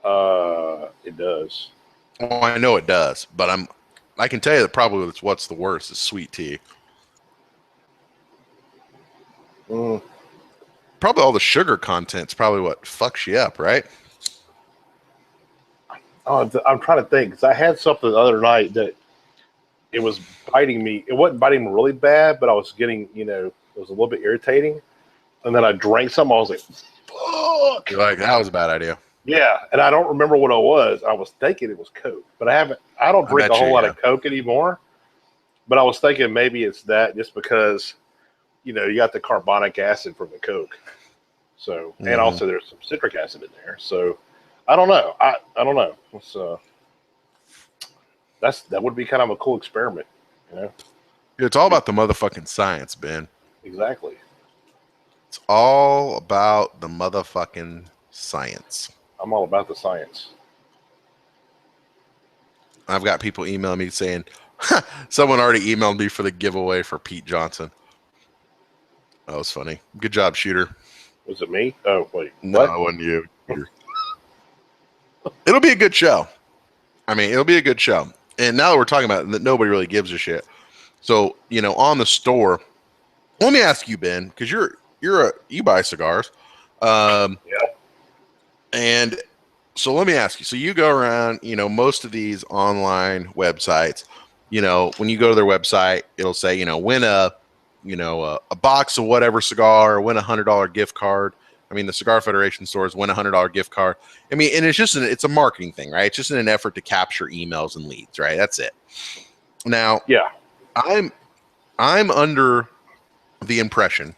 Speaker 2: It does.
Speaker 1: Well, I know it does, but I can tell you that probably what's the worst is sweet tea.
Speaker 2: Mm.
Speaker 1: Probably all the sugar content's probably what fucks you up, right?
Speaker 2: Oh, I'm trying to think because I had something the other night that it was biting me. It wasn't biting me really bad, but I was getting, it was a little bit irritating. And then I drank some. I was like, "Fuck!"
Speaker 1: You're like, that was a bad idea.
Speaker 2: Yeah, and I don't remember what it was. I was thinking it was Coke, but I don't drink a whole lot of Coke anymore. But I was thinking maybe it's that just because, you got the carbonic acid from the Coke. So, and also there's some citric acid in there. So, I don't know. I don't know. It's, that would be kind of a cool experiment,
Speaker 1: It's all about the motherfucking science, Ben.
Speaker 2: Exactly.
Speaker 1: It's all about the motherfucking science.
Speaker 2: I'm all about the science.
Speaker 1: I've got people emailing me saying, someone already emailed me for the giveaway for Pete Johnson. That was funny. Good job, shooter.
Speaker 2: Was it me? Oh, wait.
Speaker 1: No, it wasn't you. It'll be a good show. I mean, it'll be a good show. And now that we're talking about it, that nobody really gives a shit. So, on the store, let me ask you, Ben, because you buy cigars.
Speaker 2: Yeah.
Speaker 1: And so let me ask you. So you go around, most of these online websites, when you go to their website, it'll say, win a box of whatever cigar, or win $100 gift card. I mean, the Cigar Federation stores win $100 gift card. I mean, and it's a marketing thing, right? It's just in an effort to capture emails and leads, right? That's it. Now,
Speaker 2: yeah,
Speaker 1: I'm under the impression,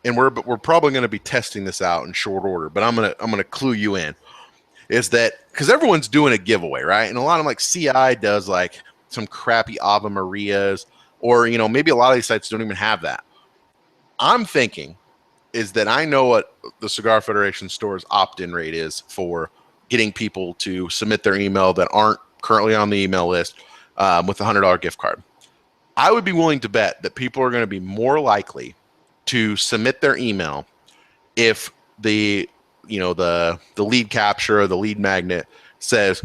Speaker 1: and we're probably going to be testing this out in short order, but I'm gonna clue you in, is that because everyone's doing a giveaway, right? And a lot of like CI does like some crappy Ave Marias, or maybe a lot of these sites don't even have that. I'm thinking is that I know what the Cigar Federation store's opt-in rate is for getting people to submit their email that aren't currently on the email list with a $100 gift card. I would be willing to bet that people are going to be more likely to submit their email if the lead capture or the lead magnet says,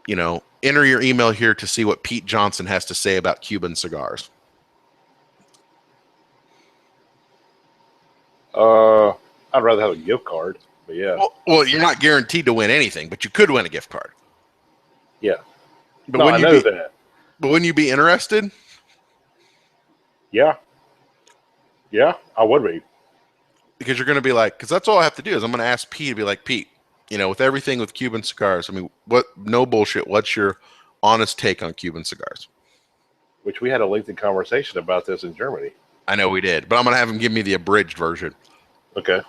Speaker 1: enter your email here to see what Pete Johnson has to say about Cuban cigars.
Speaker 2: I'd rather have a gift card, but yeah.
Speaker 1: Well, you're not guaranteed to win anything, but you could win a gift card.
Speaker 2: Yeah.
Speaker 1: But
Speaker 2: I know that.
Speaker 1: But wouldn't you be interested?
Speaker 2: Yeah. Yeah, I would be.
Speaker 1: Because you're going to be like, because that's all I have to do is I'm going to ask Pete to be like, Pete, with everything with Cuban cigars, I mean, no bullshit. What's your honest take on Cuban cigars?
Speaker 2: Which we had a lengthy conversation about this in Germany.
Speaker 1: I know we did, but I'm going to have him give me the abridged version.
Speaker 2: Okay.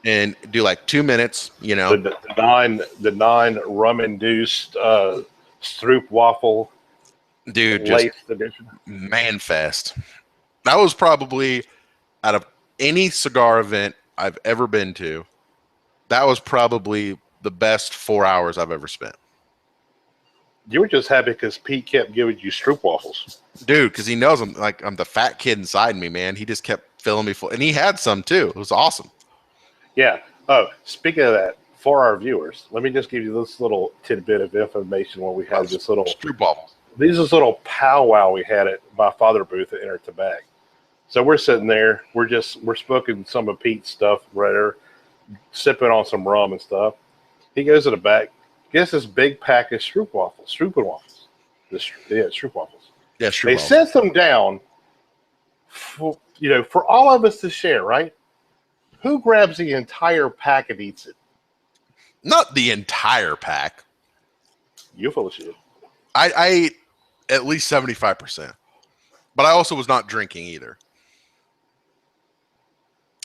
Speaker 1: And do like 2 minutes,
Speaker 2: The nine rum induced Stroop waffle.
Speaker 1: Dude, just man fest. That was probably out of any cigar event I've ever been to, that was probably the best 4 hours I've ever spent.
Speaker 2: You were just happy because Pete kept giving you Stroop waffles.
Speaker 1: Dude, because he knows I'm the fat kid inside me, man. He just kept filling me full. And he had some too. It was awesome.
Speaker 2: Yeah. Oh, speaking of that, for our viewers, let me just give you this little tidbit of information when we had this little
Speaker 1: Stroop waffles.
Speaker 2: These is little powwow we had at my father booth at Enter Tobacco. So we're sitting there, we're smoking some of Pete's stuff right there, sipping on some rum and stuff. He goes to the back, gets this big pack of Stroop waffles. Stroop waffles. Stroop waffles.
Speaker 1: Yeah, Stroop
Speaker 2: They
Speaker 1: waffles.
Speaker 2: sent them down for all of us to share, right? Who grabs the entire pack and eats it?
Speaker 1: Not the entire pack.
Speaker 2: You full of shit.
Speaker 1: I ate at least 75%. But I also was not drinking either.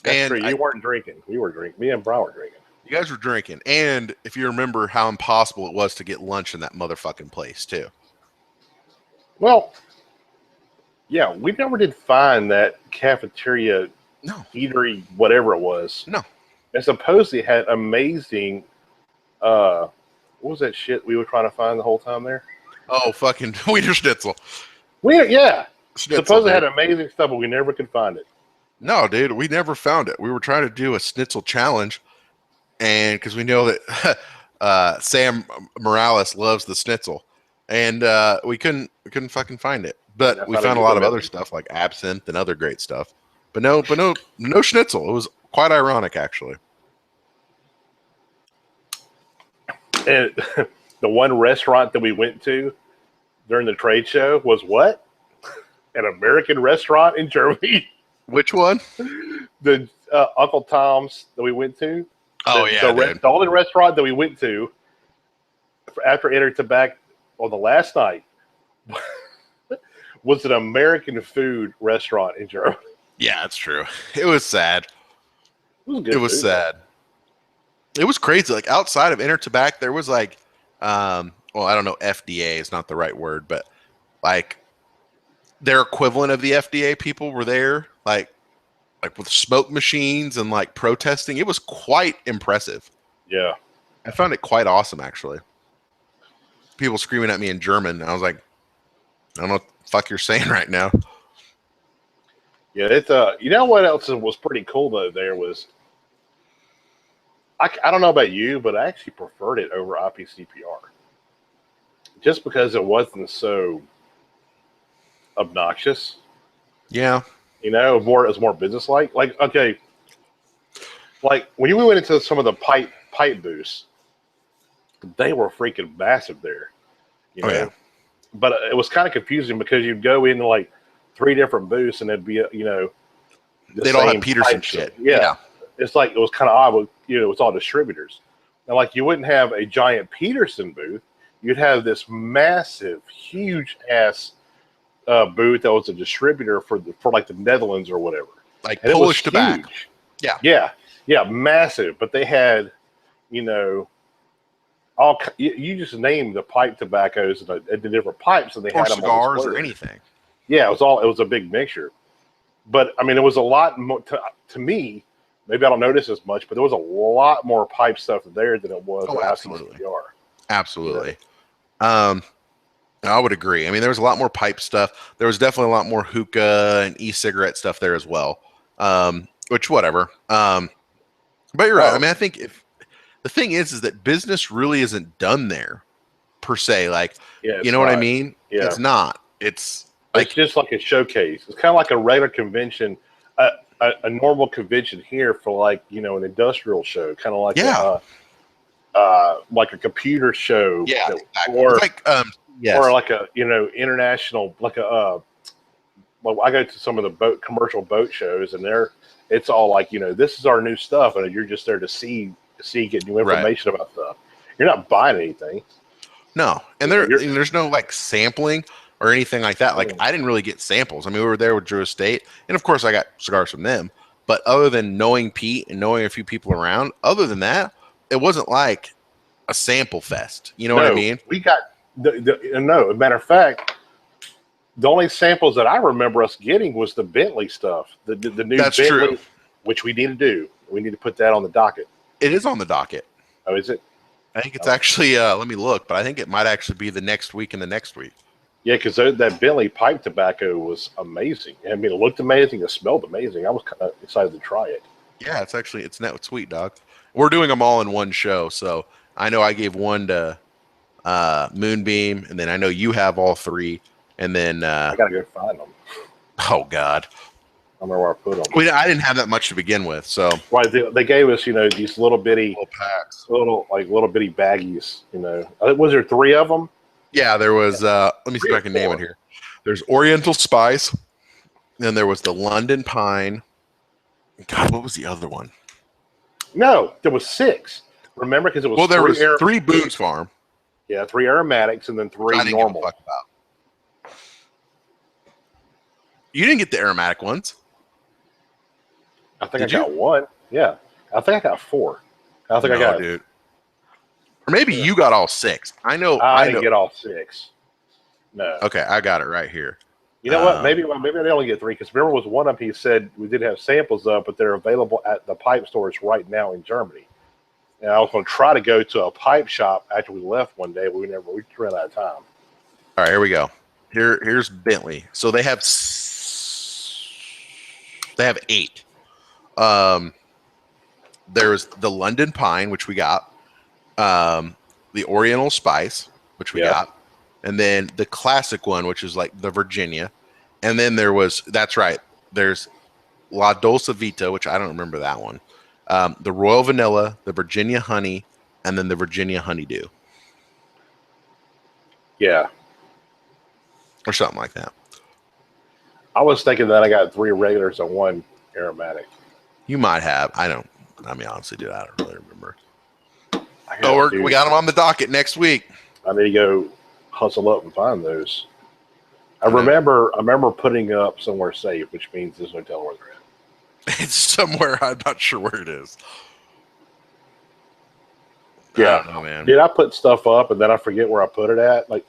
Speaker 2: That's true. You weren't drinking. We were drinking. Me and Brown were drinking.
Speaker 1: You guys were drinking. And if you remember how impossible it was to get lunch in that motherfucking place, too.
Speaker 2: Well, yeah, we never did find that cafeteria, eatery, whatever it was.
Speaker 1: No.
Speaker 2: And supposedly had amazing, what was that shit we were trying to find the whole time there?
Speaker 1: Oh, fucking Wiener Schnitzel.
Speaker 2: Yeah.
Speaker 1: Schnitzel,
Speaker 2: supposedly had amazing stuff, but we never could find it.
Speaker 1: No, dude, we never found it. We were trying to do a Schnitzel challenge, and because we know that Sam Morales loves the schnitzel, and we couldn't fucking find it. But
Speaker 2: That's
Speaker 1: we
Speaker 2: not a
Speaker 1: found a
Speaker 2: good
Speaker 1: lot of
Speaker 2: one.
Speaker 1: other stuff like absinthe and other great stuff. But no schnitzel. It was quite ironic, actually.
Speaker 2: And the one restaurant that we went to during the trade show was what? An American restaurant in Germany.
Speaker 1: Which one?
Speaker 2: The Uncle Tom's that we went to.
Speaker 1: Oh yeah, dude.
Speaker 2: The only restaurant that we went to after entering tobacco on the last night was an American food restaurant in Germany.
Speaker 1: Yeah, that's true. It was sad.
Speaker 2: It
Speaker 1: was sad. It was crazy. Like outside of Enter Tobacco, there was like, well, I don't know, FDA is not the right word, but like their equivalent of the FDA people were there, like with smoke machines and like protesting. It was quite impressive.
Speaker 2: Yeah,
Speaker 1: I found it quite awesome, actually. People screaming at me in German. I was like, I don't know what the fuck you're saying right now.
Speaker 2: Yeah, it's you know what else was pretty cool though? There was, I don't know about you, but I actually preferred it over IPCPR, just because it wasn't so obnoxious.
Speaker 1: Yeah,
Speaker 2: you know, it was more business like. Like okay, like when we went into some of the pipe booths, they were freaking massive there. You know?
Speaker 1: Oh yeah.
Speaker 2: But it was kind of confusing because you'd go into like 3 different booths and it'd be, you know,
Speaker 1: they'd all have Peterson shit.
Speaker 2: Yeah. It's like, it was kind of odd. With, you know, it's all distributors. And like, you wouldn't have a giant Peterson booth. You'd have this massive, huge ass booth that was a distributor for like the Netherlands or whatever.
Speaker 1: Like and Polish tobacco.
Speaker 2: Yeah. Yeah. Yeah. Massive. But they had, you know, all you just named the pipe tobaccos and the different pipes, and they had them
Speaker 1: cigars or anything.
Speaker 2: Yeah, it was a big mixture. But I mean, it was a lot more to me. Maybe I don't notice as much, but there was a lot more pipe stuff there than it was.
Speaker 1: Oh, absolutely. Absolutely.
Speaker 2: You know?
Speaker 1: I would agree. I mean, there was a lot more pipe stuff. There was definitely a lot more hookah and e-cigarette stuff there as well. Which whatever. But you're right. I mean, I think the thing is that business really isn't done there per se. Like, you know what I mean?
Speaker 2: Yeah.
Speaker 1: It's not. It's
Speaker 2: just like a showcase. It's kind of like a regular convention, a normal convention here for like, you know, an industrial show, kind of like like a computer show.
Speaker 1: Yeah. Exactly.
Speaker 2: Or
Speaker 1: like, yes.
Speaker 2: Or like a, you know, international, like well, I go to some of the commercial boat shows and it's all like, you know, this is our new stuff. And you're just there to get new information about stuff. You're not buying anything.
Speaker 1: No, and there's no like sampling or anything like that. Like I didn't really get samples. I mean, we were there with Drew Estate, and of course I got cigars from them. But other than knowing Pete and knowing a few people around, other than that, it wasn't like a sample fest. You know what I mean?
Speaker 2: We got no. As a matter of fact, the only samples that I remember us getting was the Bentley stuff, the new
Speaker 1: That's
Speaker 2: Bentley,
Speaker 1: true.
Speaker 2: Which we need to do. We need to put that on the docket.
Speaker 1: It is on the docket.
Speaker 2: Oh, is it?
Speaker 1: I think it's actually, let me look, but I think it might actually be the next week and the next week.
Speaker 2: Yeah, because that Bentley pipe tobacco was amazing. I mean, it looked amazing. It smelled amazing. I was kind of excited to try it.
Speaker 1: Yeah, it's sweet, dog. We're doing them all in one show. So I know I gave one to Moonbeam, and then I know you have all 3. And then
Speaker 2: I got to go find them.
Speaker 1: Oh, God.
Speaker 2: I don't know where I put them.
Speaker 1: I didn't have that much to begin with, so
Speaker 2: they gave us, you know, these little bitty
Speaker 1: packs,
Speaker 2: little bitty baggies. You know, was there 3 of them?
Speaker 1: Yeah, there was. Let me see if I can name it here. There's Oriental Spice, then there was the London Pine. God, what was the other one?
Speaker 2: No, there was 6. Remember, because it was
Speaker 1: there was 3 Boone's Farm.
Speaker 2: Yeah, 3 aromatics and then 3 normal.
Speaker 1: You didn't get the aromatic ones.
Speaker 2: I think I got 1. Yeah, I think I got 4. I think I got,
Speaker 1: dude. Or maybe you got all 6. I know.
Speaker 2: I didn't get all 6. No.
Speaker 1: Okay, I got it right here.
Speaker 2: You know what? Maybe I only get 3 because remember, was one of them he said we did have samples of, but they're available at the pipe stores right now in Germany. And I was going to try to go to a pipe shop after we left one day, but we ran out of time.
Speaker 1: All right, here we go. Here's Bentley. So they have 8. There's the London Pine, which we got. the Oriental Spice, which we
Speaker 2: Yeah.
Speaker 1: got, and then the classic one, which is like the Virginia, and then that's right, there's La Dolce Vita, which I don't remember that one, the Royal Vanilla, the Virginia Honey, and then the Virginia Honeydew,
Speaker 2: Yeah.
Speaker 1: or something like that.
Speaker 2: I was thinking that I got 3 regulars and 1 aromatic.
Speaker 1: You might have. I mean, honestly, dude, I don't really remember. We got them on the docket next week.
Speaker 2: I need to go hustle up and find those. I remember putting up somewhere safe, which means there's no telling where they're at.
Speaker 1: It's somewhere. I'm not sure where it is.
Speaker 2: Yeah,
Speaker 1: I don't know, man.
Speaker 2: Did I put stuff up and then I forget where I put it at? Like,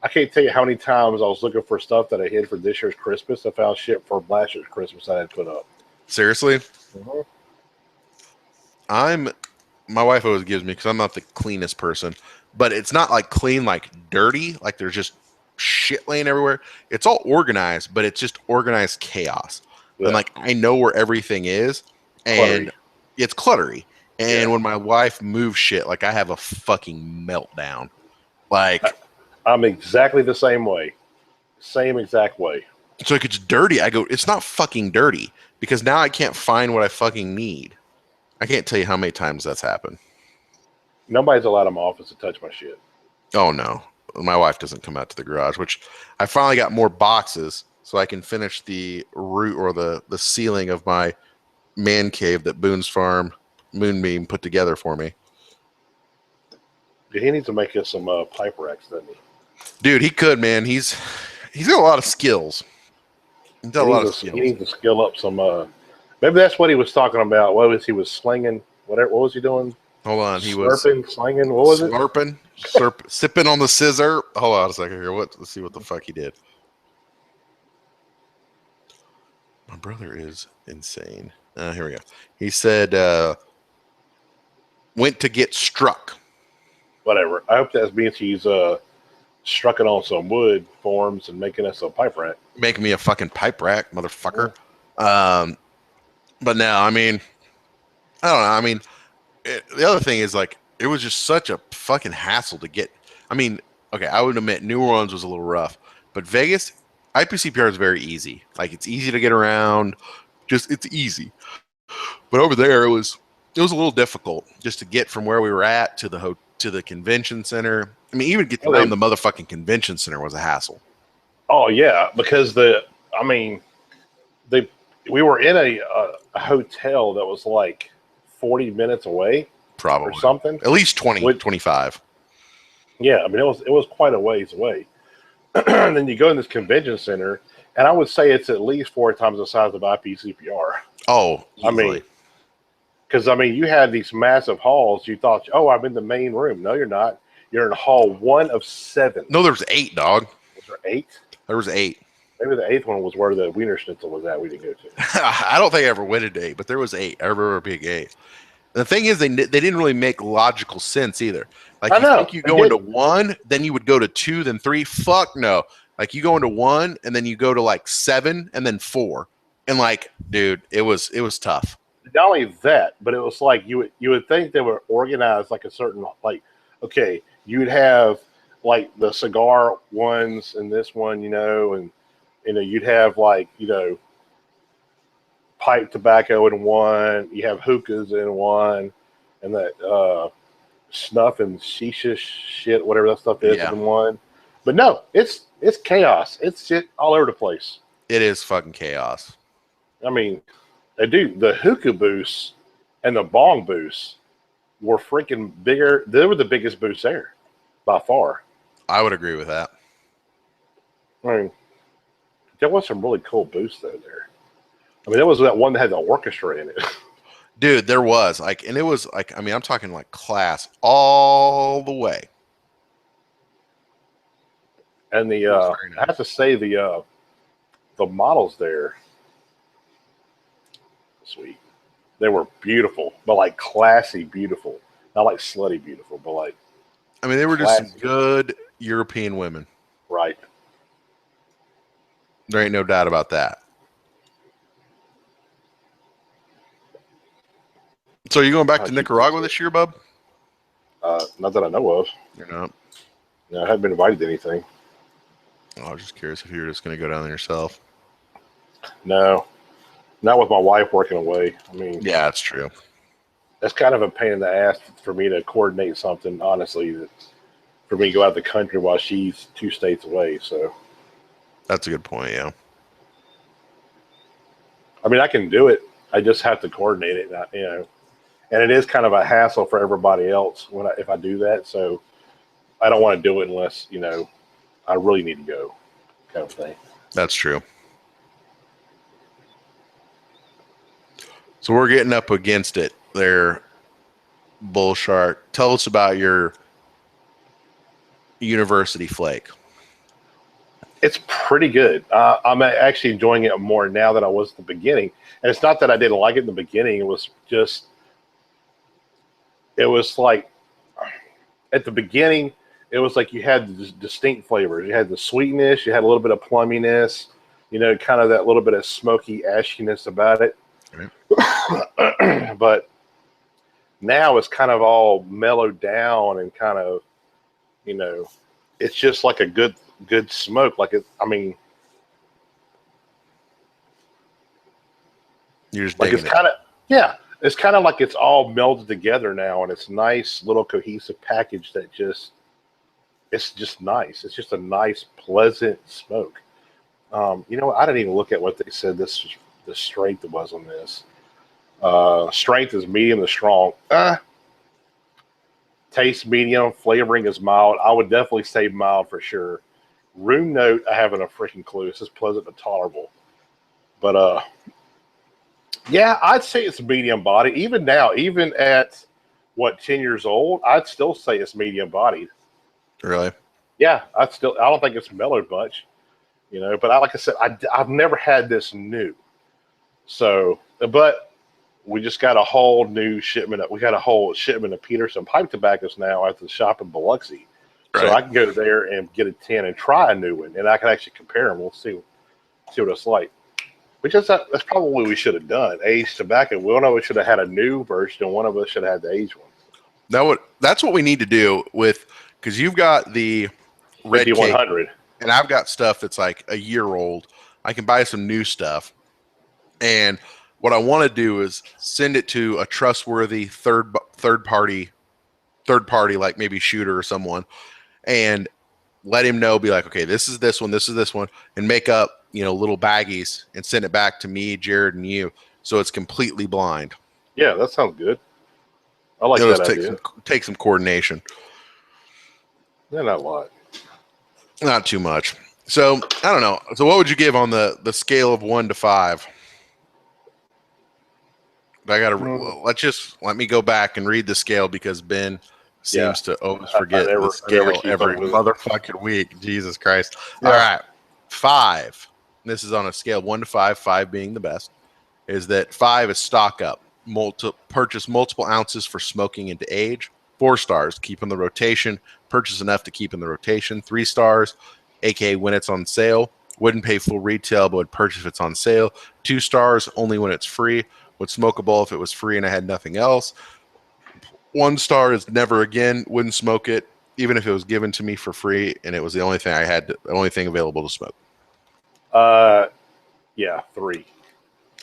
Speaker 2: I can't tell you how many times I was looking for stuff that I hid for this year's Christmas. I found shit for last year's Christmas I had put up.
Speaker 1: Seriously?
Speaker 2: Mm-hmm.
Speaker 1: My wife always gives me, because I'm not the cleanest person, but it's not like clean, like dirty, like there's just shit laying everywhere. It's all organized, but it's just organized chaos. Yeah. And like, I know where everything is, and
Speaker 2: Cluttery. It's
Speaker 1: cluttery. And when my wife moves shit, like, I have a fucking meltdown. Like,
Speaker 2: I'm exactly the same way. Same exact way.
Speaker 1: So like, it's dirty. I go, it's not fucking dirty, because now I can't find what I fucking need. I can't tell you how many times that's happened.
Speaker 2: Nobody's allowed in my office to touch my shit.
Speaker 1: Oh, no. My wife doesn't come out to the garage, which I finally got more boxes so I can finish the root or the ceiling of my man cave that Boone's Farm Moonbeam put together for me.
Speaker 2: He needs to make us some pipe racks, doesn't he?
Speaker 1: Dude, he could, man. He's got a lot of skills.
Speaker 2: He needs to skill up some. Maybe that's what he was talking about. He was slinging? What was he doing?
Speaker 1: Hold on, he
Speaker 2: slurping, was slinging. What was
Speaker 1: slurping, it? Sipping on the scissor. Hold on a second here. Let's see what the fuck he did. My brother is insane. Here we go. He said, went to get struck.
Speaker 2: Whatever. I hope that means he's struck it on some wood forms and making us a pipe rack.
Speaker 1: Making me a fucking pipe rack, motherfucker. Yeah. But no, I mean, I don't know. I mean, the other thing is, like, it was just such a fucking hassle to get. I mean, okay, I would admit New Orleans was a little rough, but Vegas, IPCPR is very easy. Like, it's easy to get around. It's easy. But over there, it was a little difficult just to get from where we were at to the convention center. I mean, even getting around the motherfucking convention center was a hassle.
Speaker 2: Oh yeah, because we were in a hotel that was like 40 minutes away,
Speaker 1: probably,
Speaker 2: or something.
Speaker 1: At least 25.
Speaker 2: Yeah, I mean, it was quite a ways away. And then you go in this convention center, and I would say it's at least 4 times the size of IPCPR.
Speaker 1: Oh, easily.
Speaker 2: I mean, because you had these massive halls. You thought, oh, I'm in the main room. No, you're not. You're in hall 1 of 7.
Speaker 1: No, there was 8, dog.
Speaker 2: Was there 8?
Speaker 1: There was 8.
Speaker 2: Maybe the 8th one was where the Wiener Schnitzel was at. We didn't go to.
Speaker 1: I don't think I ever went into 8, but there was 8. I remember a big 8. And the thing is, they didn't really make logical sense either. Like, you think you go into 1, then you would go to 2, then 3. Fuck no. Like, you go into 1, and then you go to like 7, and then 4. And like, dude, it was tough.
Speaker 2: Not only that, but it was like you would think they were organized like a certain, like, okay, you'd have like the cigar ones and this one, and you'd have like, pipe tobacco in one, you have hookahs in one, and that snuff and shisha shit, whatever that stuff is, in one. But no, it's chaos. It's shit all over the place.
Speaker 1: It is fucking chaos.
Speaker 2: I mean, the hookah booths and the bong booths were freaking bigger. They were the biggest booths there by far.
Speaker 1: I would agree with that.
Speaker 2: I mean, there was some really cool booths though there. I mean, there was that one that had the orchestra in it.
Speaker 1: Dude, there was, like, and it was like, I mean, I'm talking like class all the way.
Speaker 2: And I have to say the models there, sweet. They were beautiful, but like classy beautiful. Not like slutty beautiful, but like,
Speaker 1: I mean, they were just some good European women.
Speaker 2: Right.
Speaker 1: There ain't no doubt about that. So are you going back to Nicaragua this year, bub?
Speaker 2: Not that I know of.
Speaker 1: You're not?
Speaker 2: No, I haven't been invited to anything.
Speaker 1: I was just curious if you were just going to go down there yourself.
Speaker 2: No, not with my wife working away. I mean,
Speaker 1: Yeah, that's true.
Speaker 2: that's kind of a pain in the ass for me to coordinate something, honestly, that for me to go out of the country while she's 2 states away. So,
Speaker 1: That's a good point, yeah.
Speaker 2: I mean, I can do it. I just have to coordinate it, and it is kind of a hassle for everybody else if I do that. So, I don't want to do it unless, I really need to go, kind of thing.
Speaker 1: That's true. So we're getting up against it there, Bull Shark. Tell us about your university flake.
Speaker 2: It's pretty good. I'm actually enjoying it more now than I was at the beginning. And it's not that I didn't like it in the beginning. It was like at the beginning, it was like you had the distinct flavors. You had the sweetness, you had a little bit of plumminess, kind of that little bit of smoky ashiness about it. Right. But now it's kind of all mellowed down and kind of, it's just like a good smoke. Like
Speaker 1: You're just
Speaker 2: like it's kind of, yeah, it's kind of like it's all melded together now, and it's nice little cohesive package that it's just nice. It's just a nice, pleasant smoke. I didn't even look at what they said the strength was on this. Strength is medium to strong. Taste medium, flavoring is mild. I would definitely say mild for sure. Room note, I haven't a freaking clue. It's just pleasant but tolerable. But yeah, I'd say it's medium body. Even now, even at 10 years old, I'd still say it's medium bodied.
Speaker 1: Really?
Speaker 2: Yeah, I don't think it's mellowed much, But like I said, I've never had this new. So, but we just got a whole new shipment. We got a whole shipment of Peterson pipe tobaccos now at the shop in Biloxi. Right. So I can go there and get a 10 and try a new one, and I can actually compare them. We'll see what it's like. That's probably what we should have done. Aged tobacco. One of us should have had a new version, and one of us should have had the aged one.
Speaker 1: That's what we need to do because you've got the red
Speaker 2: 5100,
Speaker 1: and I've got stuff that's like a year old. I can buy some new stuff, and what I want to do is send it to a trustworthy third party, like maybe Shooter or someone, and let him know. Be like, okay, this is this one, and make up little baggies and send it back to me, Jared, and you, so it's completely blind.
Speaker 2: Yeah, that sounds good. I like that idea.
Speaker 1: Take some coordination.
Speaker 2: Yeah, not a lot.
Speaker 1: Not too much. So I don't know. So what would you give on the scale of 1 to 5? Let me go back and read the scale because Ben seems to always forget the scale every motherfucking week. Jesus Christ. Yeah. All right. 5. This is on a scale of 1 to 5, 5 being the best, is that 5 is stock up. Purchase multiple ounces for smoking into age. 4 stars, keep in the rotation. Purchase enough to keep in the rotation. 3 stars, aka when it's on sale. Wouldn't pay full retail, but would purchase if it's on sale. 2 stars, only when it's free. Would smoke a bowl if it was free and I had nothing else. 1 star is never again. Wouldn't smoke it, even if it was given to me for free and it was the only thing the only thing available to smoke.
Speaker 2: Yeah, 3.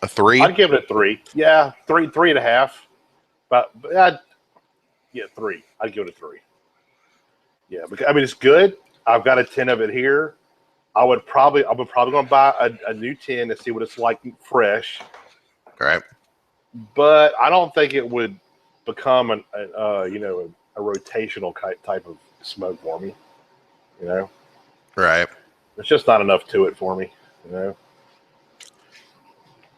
Speaker 1: A 3?
Speaker 2: I'd give it a 3. Yeah, 3.5. But yeah, 3. I'd give it a 3. Yeah, because it's good. I've got a 10 of it here. I'm probably going to buy a new 10 to see what it's like fresh.
Speaker 1: All right.
Speaker 2: But I don't think it would become a rotational type of smoke for me.
Speaker 1: Right.
Speaker 2: There's just not enough to it for me. It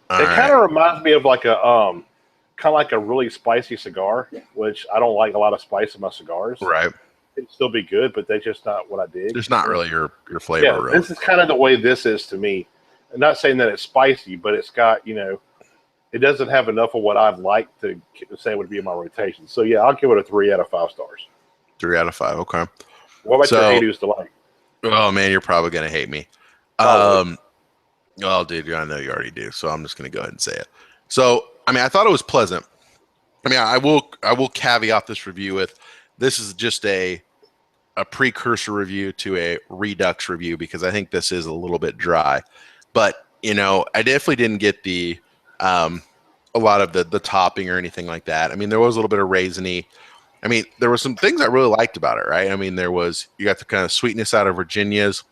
Speaker 2: kind of reminds me of like a really spicy cigar, which I don't like a lot of spice in my cigars.
Speaker 1: Right.
Speaker 2: It'd still be good, but they're just not what I dig.
Speaker 1: It's not really your flavor.
Speaker 2: Yeah,
Speaker 1: really.
Speaker 2: This is kind of the way this is to me. I'm not saying that it's spicy, but it's got, it doesn't have enough of what I'd like to say would be in my rotation. So, yeah, I'll give it a 3 out of 5 stars.
Speaker 1: 3 out of 5, okay.
Speaker 2: What about your haters to like?
Speaker 1: Oh, man, you're probably going to hate me. Well, dude, I know you already do, so I'm just going to go ahead and say it. So, I thought it was pleasant. I will caveat this review with this is just a precursor review to a redux review because I think this is a little bit dry. But you know, I definitely didn't get the a lot of the topping or anything like that. I mean, there was a little bit of raisiny. I mean, there were some things I really liked about it, right? I mean, you got the kind of sweetness out of Virginia's.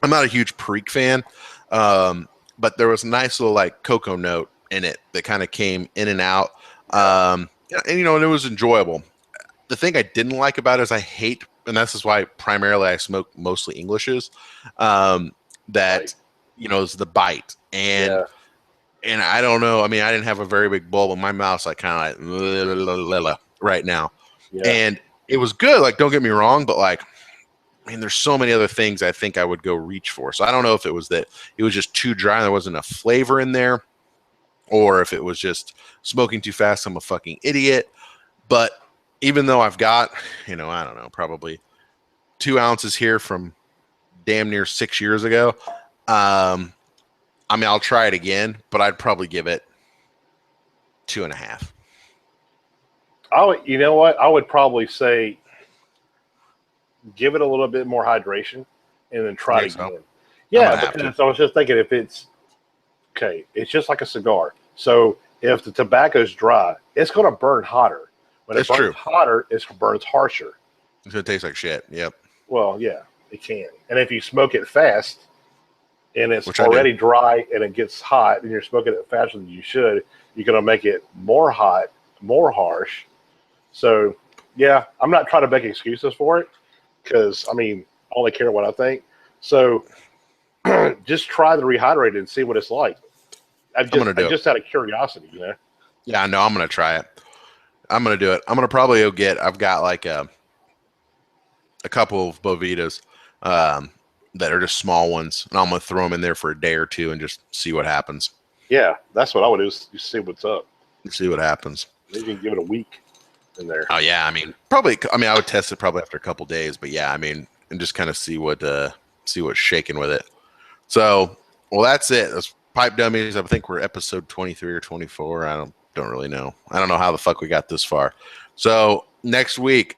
Speaker 1: I'm not a huge Perique fan, but there was a nice little like cocoa note in it that kind of came in and out. And you know, and it was enjoyable. The thing I didn't like about it is I hate, and this is why primarily I smoke mostly Englishes, that, you know, is the bite. And I don't know. I mean, I didn't have a very big bulb in my mouth, so I kind of like right now. Yeah. And it was good. Like, don't get me wrong, but like, I mean, there's so many other things I think I would go reach for. So I don't know if it was that it was just too dry and there wasn't enough flavor in there, or if it was just smoking too fast. I'm a fucking idiot. But even though I've got, you know, I don't know, probably 2 ounces here from damn near 6 years ago, I mean, I'll try it again, but I'd probably give it 2.5.
Speaker 2: You know what? I would probably say give it a little bit more hydration and then try it again. So? Yeah, because I was just thinking if it's okay, it's just like a cigar. So if the tobacco's dry, it's going to burn hotter. When it burns hotter, it burns harsher.
Speaker 1: It's going to taste like shit. Yep.
Speaker 2: Well, yeah, it can. And if you smoke it fast and it's already dry and it gets hot and you're smoking it faster than you should, you're going to make it more hot, more harsh. So, yeah, I'm not trying to make excuses for it because, I mean, I only care what I think. So, just try the rehydrated and see what it's like. Just out of curiosity, you know?
Speaker 1: Yeah, no, I'm going to try it. I'm going to do it. I'm going to probably go I've got like a couple of Bovitas that are just small ones, and I'm going to throw them in there for a day or two and just see what happens.
Speaker 2: Yeah, that's what I would do, is see what's up.
Speaker 1: See what happens.
Speaker 2: Maybe you can give it a week in there.
Speaker 1: Oh, yeah, I mean, probably, I would test it probably after a couple days, but yeah, I mean, and just kind of see what's shaking with it. So, well, that's it. That's Pipe Dummies. I think we're episode 23 or 24. I don't really know. I don't know how the fuck we got this far. So next week,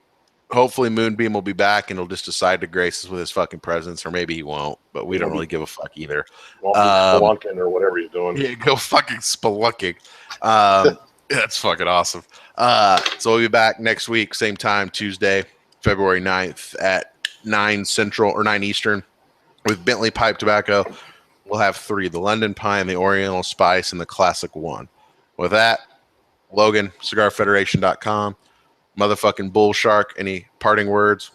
Speaker 1: hopefully Moonbeam will be back and he'll just decide to grace us with his fucking presence, or maybe he won't, but we don't really give a fuck either.
Speaker 2: Spelunking or whatever he's doing.
Speaker 1: Yeah, go fucking spelunking. That's fucking awesome. So we'll be back next week, same time, Tuesday, February 9th at 9 Central or 9 Eastern with Bentley Pipe Tobacco. We'll have 3, the London Pine, the Oriental Spice, and the Classic 1. With that, Logan, cigarfederation.com. Motherfucking Bull Shark, any parting words?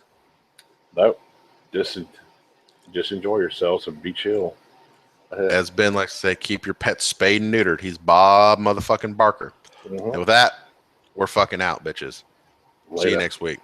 Speaker 2: Nope. Just enjoy yourselves and be chill.
Speaker 1: As Ben likes to say, keep your pets spayed and neutered. He's Bob motherfucking Barker. And with that, we're fucking out, bitches.
Speaker 2: Later.
Speaker 1: See you next week.